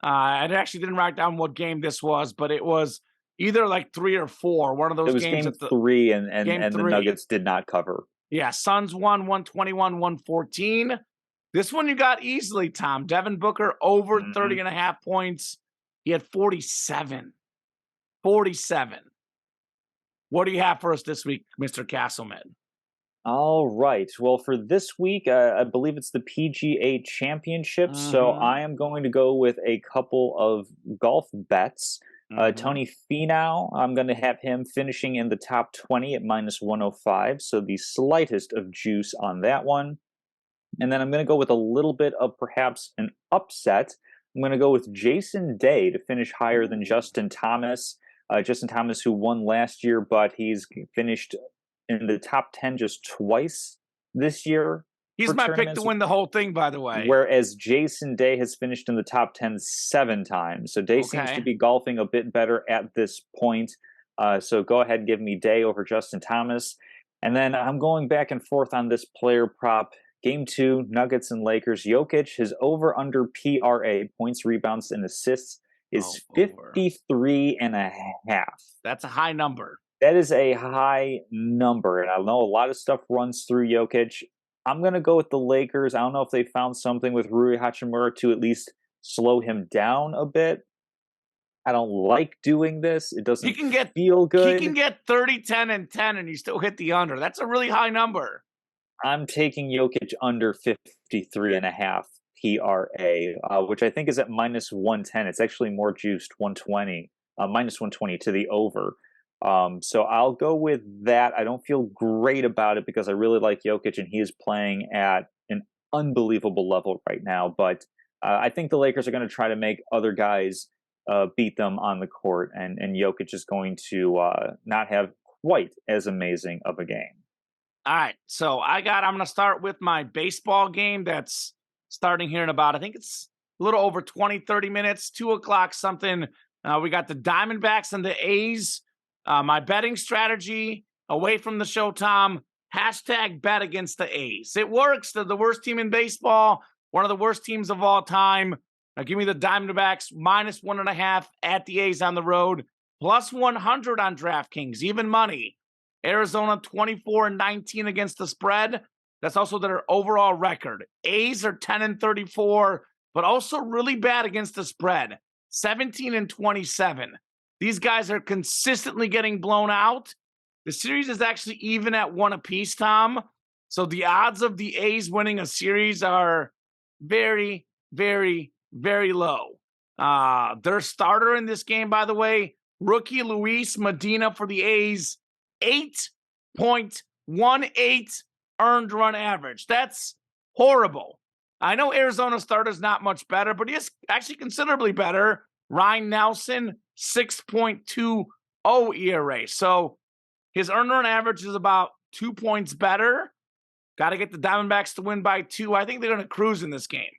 I actually didn't write down what game this was, but it was either like 3 or 4. One of those games. It was game 3, and the Nuggets did not cover. Yeah, Suns won 121-114. This one you got easily, Tom. Devin Booker over 30.5 points. He had 47. 47. What do you have for us this week, Mr. Casselman? All right. Well, for this week, I believe it's the PGA Championship. So I am going to go with a couple of golf bets. Tony Finau, I'm going to have him finishing in the top 20 at -105. So the slightest of juice on that one. And then I'm going to go with a little bit of perhaps an upset. I'm going to go with Jason Day to finish higher than Justin Thomas. Justin Thomas, who won last year, but he's finished in the top 10 just twice this year. He's my pick to win the whole thing, by the way. Whereas Jason Day has finished in the top 10 7 times. So Day seems to be golfing a bit better at this point. So go ahead and give me Day over Justin Thomas. And then I'm going back and forth on this player prop. Game 2, Nuggets and Lakers. Jokic, his over-under PRA, points, rebounds, and assists, is 53.5. That's a high number. That is a high number. And I know a lot of stuff runs through Jokic. I'm going to go with the Lakers. I don't know if they found something with Rui Hachimura to at least slow him down a bit. I don't like doing this. It doesn't feel good. He can get 30, 10, and 10, and you still hit the under. That's a really high number. I'm taking Jokic under 53.5 PRA, which I think is at -110. It's actually more juiced, 120, -120 to the over. So I'll go with that. I don't feel great about it because I really like Jokic and he is playing at an unbelievable level right now. But I think the Lakers are going to try to make other guys beat them on the court, and Jokic is going to not have quite as amazing of a game. All right. So I'm going to start with my baseball game that's starting here in about, I think it's a little over 20, 30 minutes, 2 o'clock something. We got the Diamondbacks and the A's. My betting strategy away from the show, Tom, hashtag bet against the A's. It works. They're the worst team in baseball, one of the worst teams of all time. Now give me the Diamondbacks -1.5 at the A's on the road, +100 on DraftKings, even money. Arizona 24-19 against the spread. That's also their overall record. A's are 10-34, but also really bad against the spread. 17-27. These guys are consistently getting blown out. The series is actually even at 1 apiece, Tom. So the odds of the A's winning a series are very, very, very low. Their starter in this game, by the way, rookie Luis Medina for the A's, 8.18 earned run average. That's horrible. I know Arizona starter's not much better, but he is actually considerably better. Ryan Nelson, 6.20 ERA. So his earned run average is about 2 points better. Got to get the Diamondbacks to win by 2. I think they're going to cruise in this game.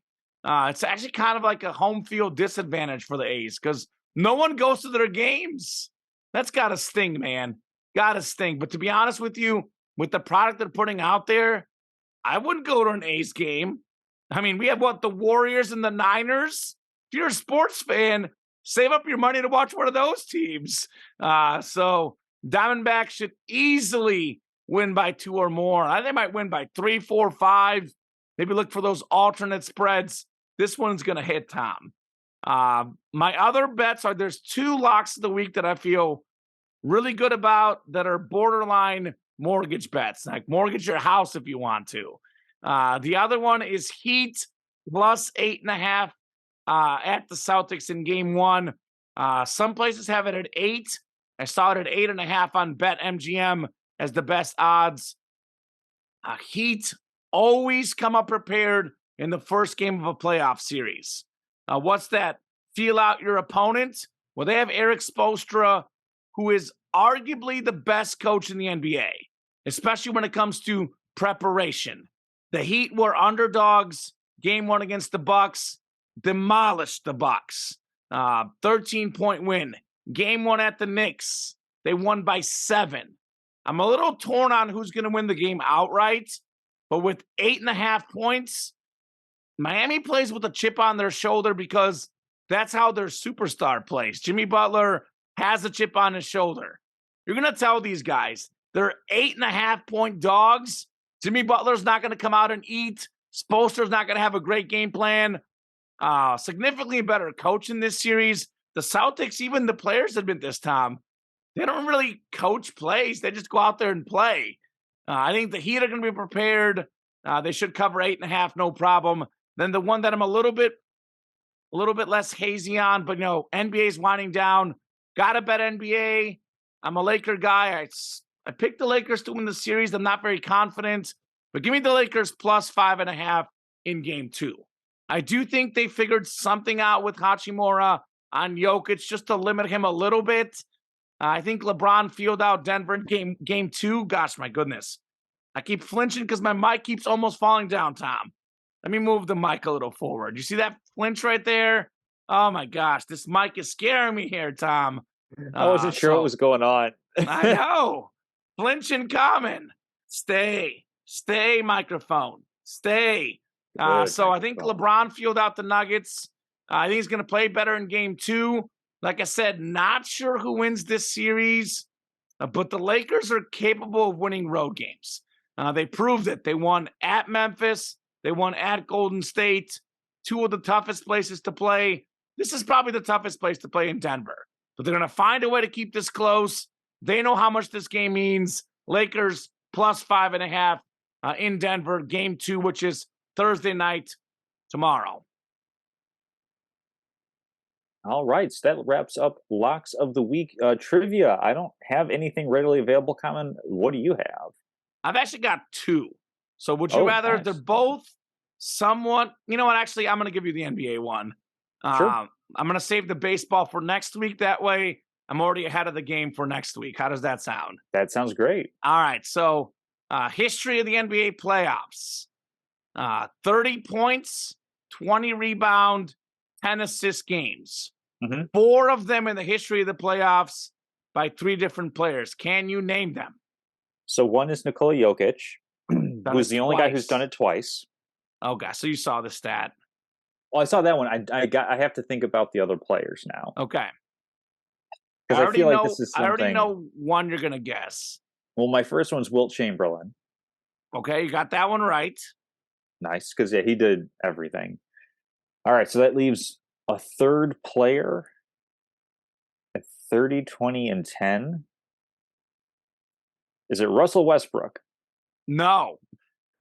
It's actually kind of like a home field disadvantage for the A's because no one goes to their games. That's got to sting, man. Got to sting. But to be honest with you, with the product they're putting out there, I wouldn't go to an A's game. I mean, we have the Warriors and the Niners. If you're a sports fan, save up your money to watch one of those teams. So Diamondbacks should easily win by 2 or more. I think they might win by 3, 4, 5. Maybe look for those alternate spreads. This one's going to hit, Tom. My other bets are there's 2 locks of the week that I feel really good about that are borderline mortgage bets, like mortgage your house if you want to. The other one is Heat +8.5 at the Celtics in game 1. Some places have it at 8. I saw it at 8.5 on BetMGM as the best odds. Heat always come up prepared in the first game of a playoff series. What's that? Feel out your opponent. Well, they have Eric Spoelstra, who is arguably the best coach in the NBA, especially when it comes to preparation. The Heat were underdogs. Game 1 against the Bucks, demolished the Bucks. 13-point win. Game 1 at the Knicks, they won by 7. I'm a little torn on who's going to win the game outright, but with 8.5 points, Miami plays with a chip on their shoulder because that's how their superstar plays. Jimmy Butler has a chip on his shoulder. You're going to tell these guys they're 8.5-point dogs. Jimmy Butler's not going to come out and eat. Spoelstra's not going to have a great game plan. Significantly better coach in this series. The Celtics, even the players admit this, Tom, they don't really coach plays. They just go out there and play. I think the Heat are going to be prepared. They should cover 8.5, no problem. Then the one that I'm a little bit less hazy on, but NBA's winding down. Gotta bet NBA. I'm a Laker guy. I picked the Lakers to win the series. I'm not very confident, but give me the Lakers +5.5 in game 2. I do think they figured something out with Hachimura on Jokic just to limit him a little bit. I think LeBron fielded out Denver in game 2. Gosh, my goodness. I keep flinching because my mic keeps almost falling down, Tom. Let me move the mic a little forward. You see that flinch right there? Oh, my gosh. This mic is scaring me here, Tom. I wasn't sure what was going on. I know. Flinch and Kamen. Stay, microphone. Stay. So I think LeBron fielded out the Nuggets. I think he's going to play better in game 2. Like I said, not sure who wins this series, but the Lakers are capable of winning road games. They proved it. They won at Memphis. They won at Golden State. 2 of the toughest places to play. This is probably the toughest place to play in Denver. But they're going to find a way to keep this close. They know how much this game means. Lakers +5.5 in Denver. Game 2, which is Thursday night tomorrow. All right, so that wraps up locks of the week trivia. I don't have anything readily available. Common, what do you have? I've actually got two. So would you Oh, rather? They're nice. both somewhat. You know what? Actually, I'm going to give you the NBA one. Sure, I'm going to save the baseball for next week. That way, I'm already ahead of the game for next week. How does that sound? that sounds great. All right. So, history of the NBA playoffs: 30 points, 20 rebound, 10 assist games. Hmm. Four of them in the history of the playoffs by three different players. Can you name them? So one is Nikola Jokic, Done who's it the only guy who's done twice. it twice. Oh gosh, so you saw the stat. Well, I saw that one. I have to think about the other players now Okay. because I feel like this is I already something. know one you're gonna guess. Well, my first one's Wilt Chamberlain. Okay, you got that one right. Nice, because yeah, he did everything. All right, so that leaves a third player at 30, 20, and 10. Is it Russell Westbrook? No.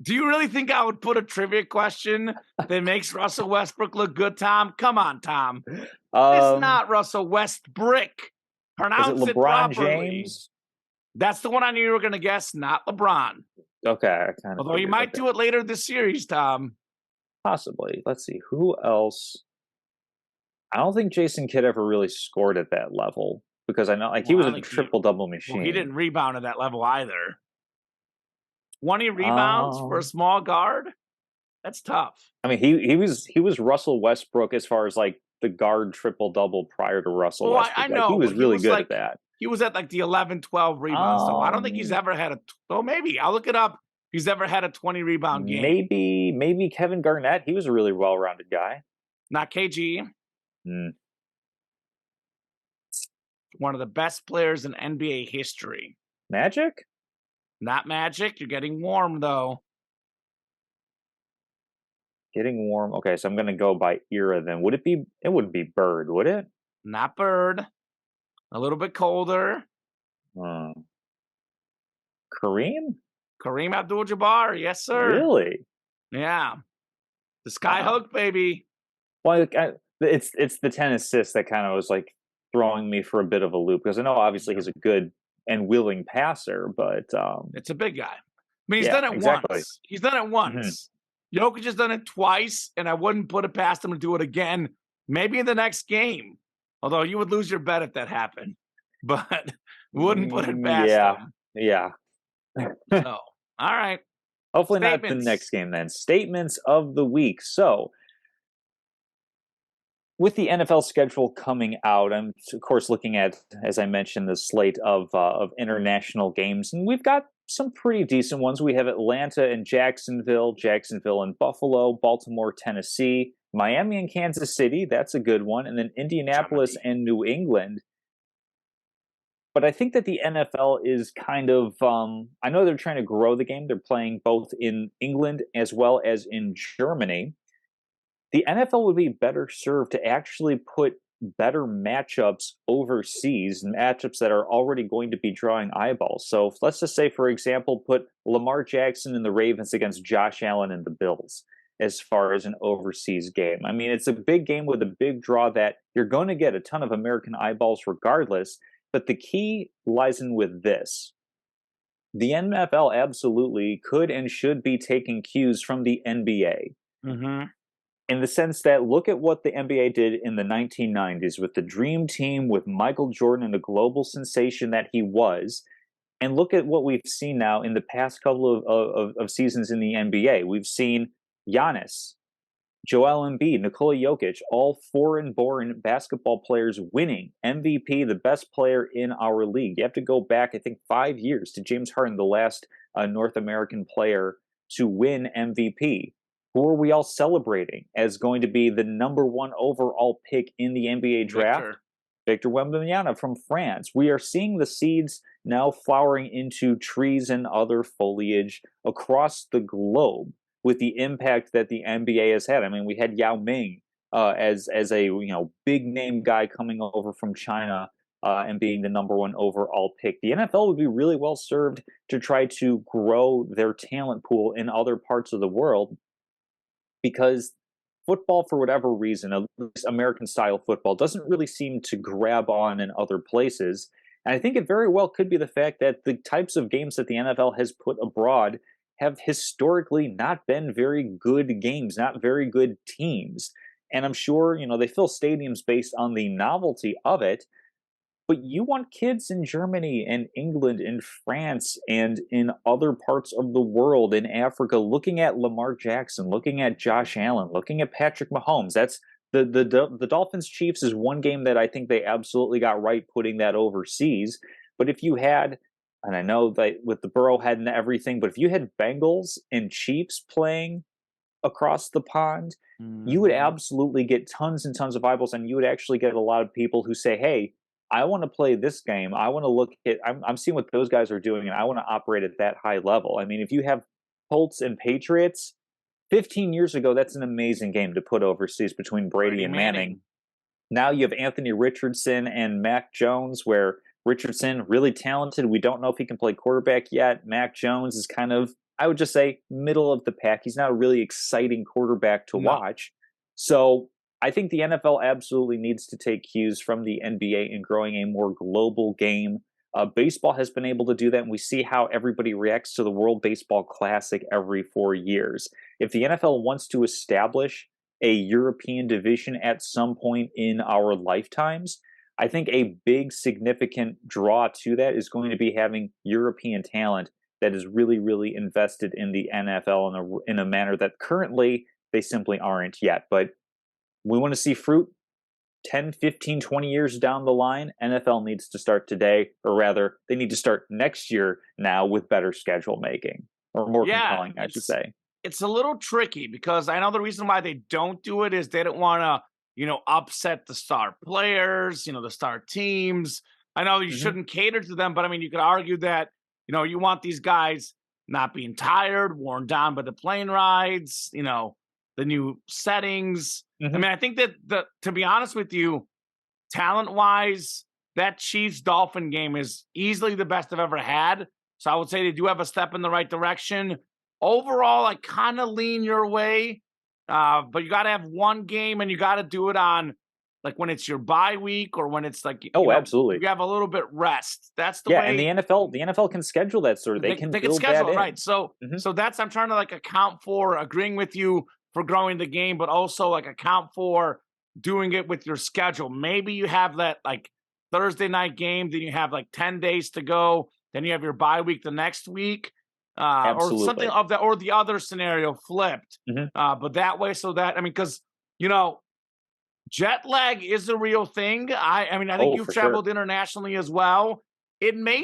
Do you really think I would put a trivia question that makes Russell Westbrook look good, Tom? Come on, Tom. It's Um, not Russell Westbrook. is it Pronounce it LeBron properly. James? That's the one I knew you were gonna guess, not LeBron. Okay, I kind of Although you figured. might Okay, do it later this series, Tom. possibly. Let's see who else. I don't think Jason Kidd ever really scored at that level because I know like he Well, I was don't a think he triple double well, he machine. didn't rebound at that level either. 20 rebounds for a Um, small guard? That's tough. I mean he was Russell Westbrook as far as like the guard triple double prior to Russell Oh, I Westbrook. Like he know, was but really good at that. he was at like the 11, 12 rebounds, though. I don't think he's Um, ever had a, oh, maybe. I'll look it up. He's ever had a 20 rebound game. maybe Kevin Garnett. He was a really well rounded guy. Not KG, Hmm. one of the best players in NBA history. Magic? Not Magic. You're getting warm, though. Getting warm. Okay, so I'm gonna go by era then. Would it be? It wouldn't be Bird, would it? Not Bird. A little bit colder. Hmm. Kareem? Kareem Abdul Jabbar. Yes, sir. Really? Yeah. The Sky Wow. Hook, baby. Well, it's the 10 assists that kind of was like throwing me for a bit of a loop because I know obviously he's a good and willing passer, but It's a big guy. I mean, he's yeah, done it exactly. once. He's done it Hmm. once. Jokic has done it twice, and I wouldn't put it past him to do it again. Maybe in the next game. Although you would lose your bet if that happened. But wouldn't put it past Yeah, him. yeah. So, all right. Hopefully not the next Statements. game then. Statements of the week. So with the NFL schedule coming out, I'm of course looking at, as I mentioned, the slate of international games, and we've got some pretty decent ones. We have Atlanta and Jacksonville, Jacksonville and Buffalo, Baltimore, Tennessee, Miami and Kansas City. That's a good one, and then Indianapolis Germany. and New England. But I think that the NFL is kind of, I know they're trying to grow the game. They're playing both in England as well as in Germany. The NFL would be better served to actually put better matchups overseas, matchups that are already going to be drawing eyeballs. So let's just say, for example, put Lamar Jackson and the Ravens against Josh Allen and the Bills as far as an overseas game. I mean, it's a big game with a big draw that you're going to get a ton of American eyeballs regardless. But the key lies in with this. The NFL absolutely could and should be taking cues from the NBA Mm-hmm. in the sense that look at what the NBA did in the 1990s with the Dream Team, with Michael Jordan and the global sensation that he was, and look at what we've seen now in the past couple of seasons in the NBA. We've seen Giannis, Joel Embiid, Nikola Jokic, all foreign-born basketball players winning MVP, the best player in our league. You have to go back, I think, 5 years to James Harden, the last North American player to win MVP. Who are we all celebrating as going to be the number one overall pick in the NBA draft? Victor. Victor Wembanyama from France. We are seeing the seeds now flowering into trees and other foliage across the globe with the impact that the NBA has had. I mean, we had Yao Ming as a big name guy coming over from China and being the number one overall pick. The NFL would be really well served to try to grow their talent pool in other parts of the world because football, for whatever reason, at least American style football, doesn't really seem to grab on in other places. And I think it very well could be the fact that the types of games that the NFL has put abroad have historically not been very good games, not very good teams. And I'm sure, they fill stadiums based on the novelty of it, but you want kids in Germany and England and France and in other parts of the world, in Africa, looking at Lamar Jackson, looking at Josh Allen, looking at Patrick Mahomes. That's the Dolphins Chiefs is one game that I think they absolutely got right putting that overseas. But if you had, and I know that with the Burrowhead and everything, but if you had Bengals and Chiefs playing across the pond, you would absolutely get tons and tons of eyeballs, and you would actually get a lot of people who say, hey, I want to play this game. I want to look at, I'm seeing what those guys are doing, and I want to operate at that high level. I mean, if you have Colts and Patriots, 15 years ago, that's an amazing game to put overseas between Brady and Manning. Now you have Anthony Richardson and Mac Jones, where Richardson, really talented. We don't know if he can play quarterback yet. Mac Jones is kind of, I would just say, middle of the pack. He's not a really exciting quarterback to watch. So I think the NFL absolutely needs to take cues from the NBA in growing a more global game. Baseball has been able to do that, and we see how everybody reacts to the World Baseball Classic every 4 years. If the NFL wants to establish a European division at some point in our lifetimes, I think a big significant draw to that is going to be having European talent that is really, really invested in the NFL in a manner that currently they simply aren't yet. But we want to see fruit 10, 15, 20 years down the line. NFL needs to start today, or rather, they need to start next year now with better schedule making, or more compelling, I should say. It's a little tricky because I know the reason why they don't do it is they don't want to, upset the star players, the star teams. I know you shouldn't cater to them, but I mean, you could argue that, you want these guys not being tired, worn down by the plane rides, the new settings. I mean, I think that to be honest with you, talent-wise, that Chiefs-Dolphin game is easily the best I've ever had. So I would say they do have a step in the right direction. Overall, I kind of lean your way, but you got to have one game, and you got to do it on like when it's your bye week or when it's like absolutely, you have a little bit rest. That's the way. And the NFL can schedule that sort of. They can schedule that right. So that's I'm trying to like account for agreeing with you for growing the game, but also like account for doing it with your schedule. Maybe you have that like Thursday night game, then you have like 10 days to go, then you have your bye week the next week, or something of that, or the other scenario flipped. But that way, so that, I mean, because, jet lag is a real thing. I mean, I think you've traveled internationally as well. It may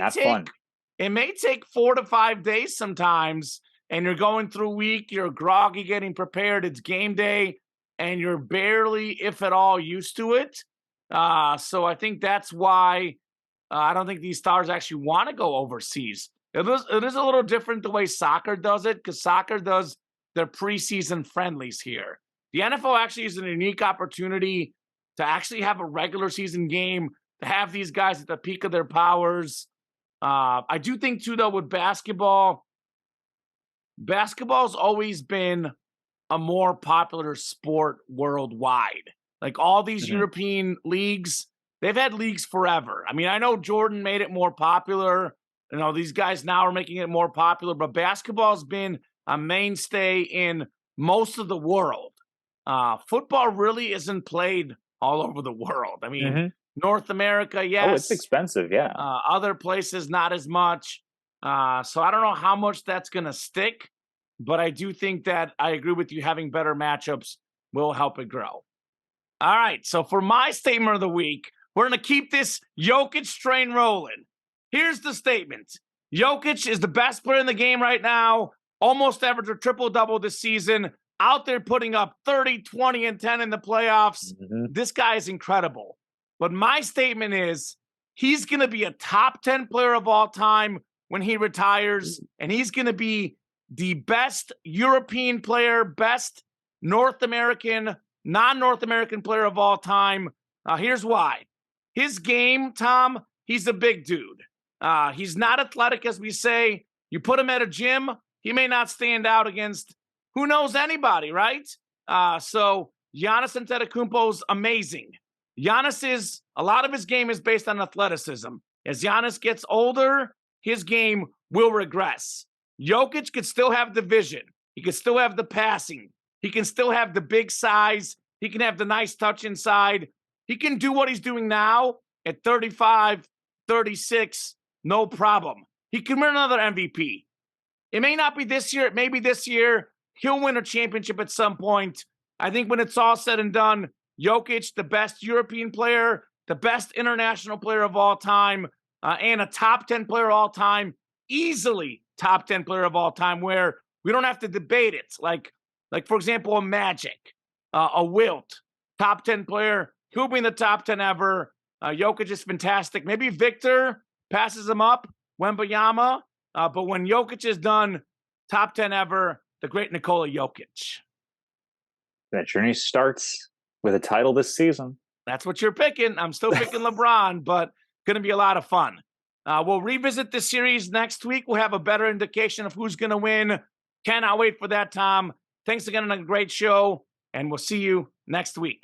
take 4 to 5 days sometimes, and you're going through a week, you're groggy getting prepared, it's game day, and you're barely, if at all, used to it. So I think that's why I don't think these stars actually want to go overseas. It is a little different the way soccer does it, because soccer does their preseason friendlies here. The NFL actually is a unique opportunity to actually have a regular season game, to have these guys at the peak of their powers. I do think, too, though, with basketball's always been a more popular sport worldwide. Like all these European leagues, they've had leagues forever. I mean, I know Jordan made it more popular. These guys now are making it more popular, but basketball's been a mainstay in most of the world. Football really isn't played all over the world. I mean, North America, yes. Oh, it's expensive, yeah. Other places, not as much. So I don't know how much that's going to stick, but I do think that I agree with you, having better matchups will help it grow. All right, so for my statement of the week, we're going to keep this Jokic train rolling. Here's the statement. Jokic is the best player in the game right now, almost averaged a triple-double this season, out there putting up 30, 20, and 10 in the playoffs. This guy is incredible. But my statement is he's going to be a top 10 player of all time when he retires, and he's going to be the best European player, best North American, non-North American player of all time. Here's why. His game, Tom, he's a big dude. He's not athletic, as we say. You put him at a gym, he may not stand out against who knows anybody, right? So Giannis Antetokounmpo's amazing. A lot of his game is based on athleticism. As Giannis gets older, his game will regress. Jokic could still have the vision. He could still have the passing. He can still have the big size. He can have the nice touch inside. He can do what he's doing now at 35, 36, no problem. He can win another MVP. It may not be this year. It may be this year. He'll win a championship at some point. I think when it's all said and done, Jokic, the best European player, the best international player of all time, and a top 10 player of all time, easily top 10 player of all time, where we don't have to debate it. Like for example, a Magic, a Wilt, top 10 player. He'll be in the top 10 ever. Jokic is fantastic. Maybe Victor passes him up, Wembanyama. But when Jokic is done, top 10 ever, the great Nikola Jokic. That journey starts with a title this season. That's what you're picking. I'm still picking LeBron, but going to be a lot of fun. We'll revisit this series next week. We'll have a better indication of who's going to win. Cannot wait for that, Tom. Thanks again on a great show, and we'll see you next week.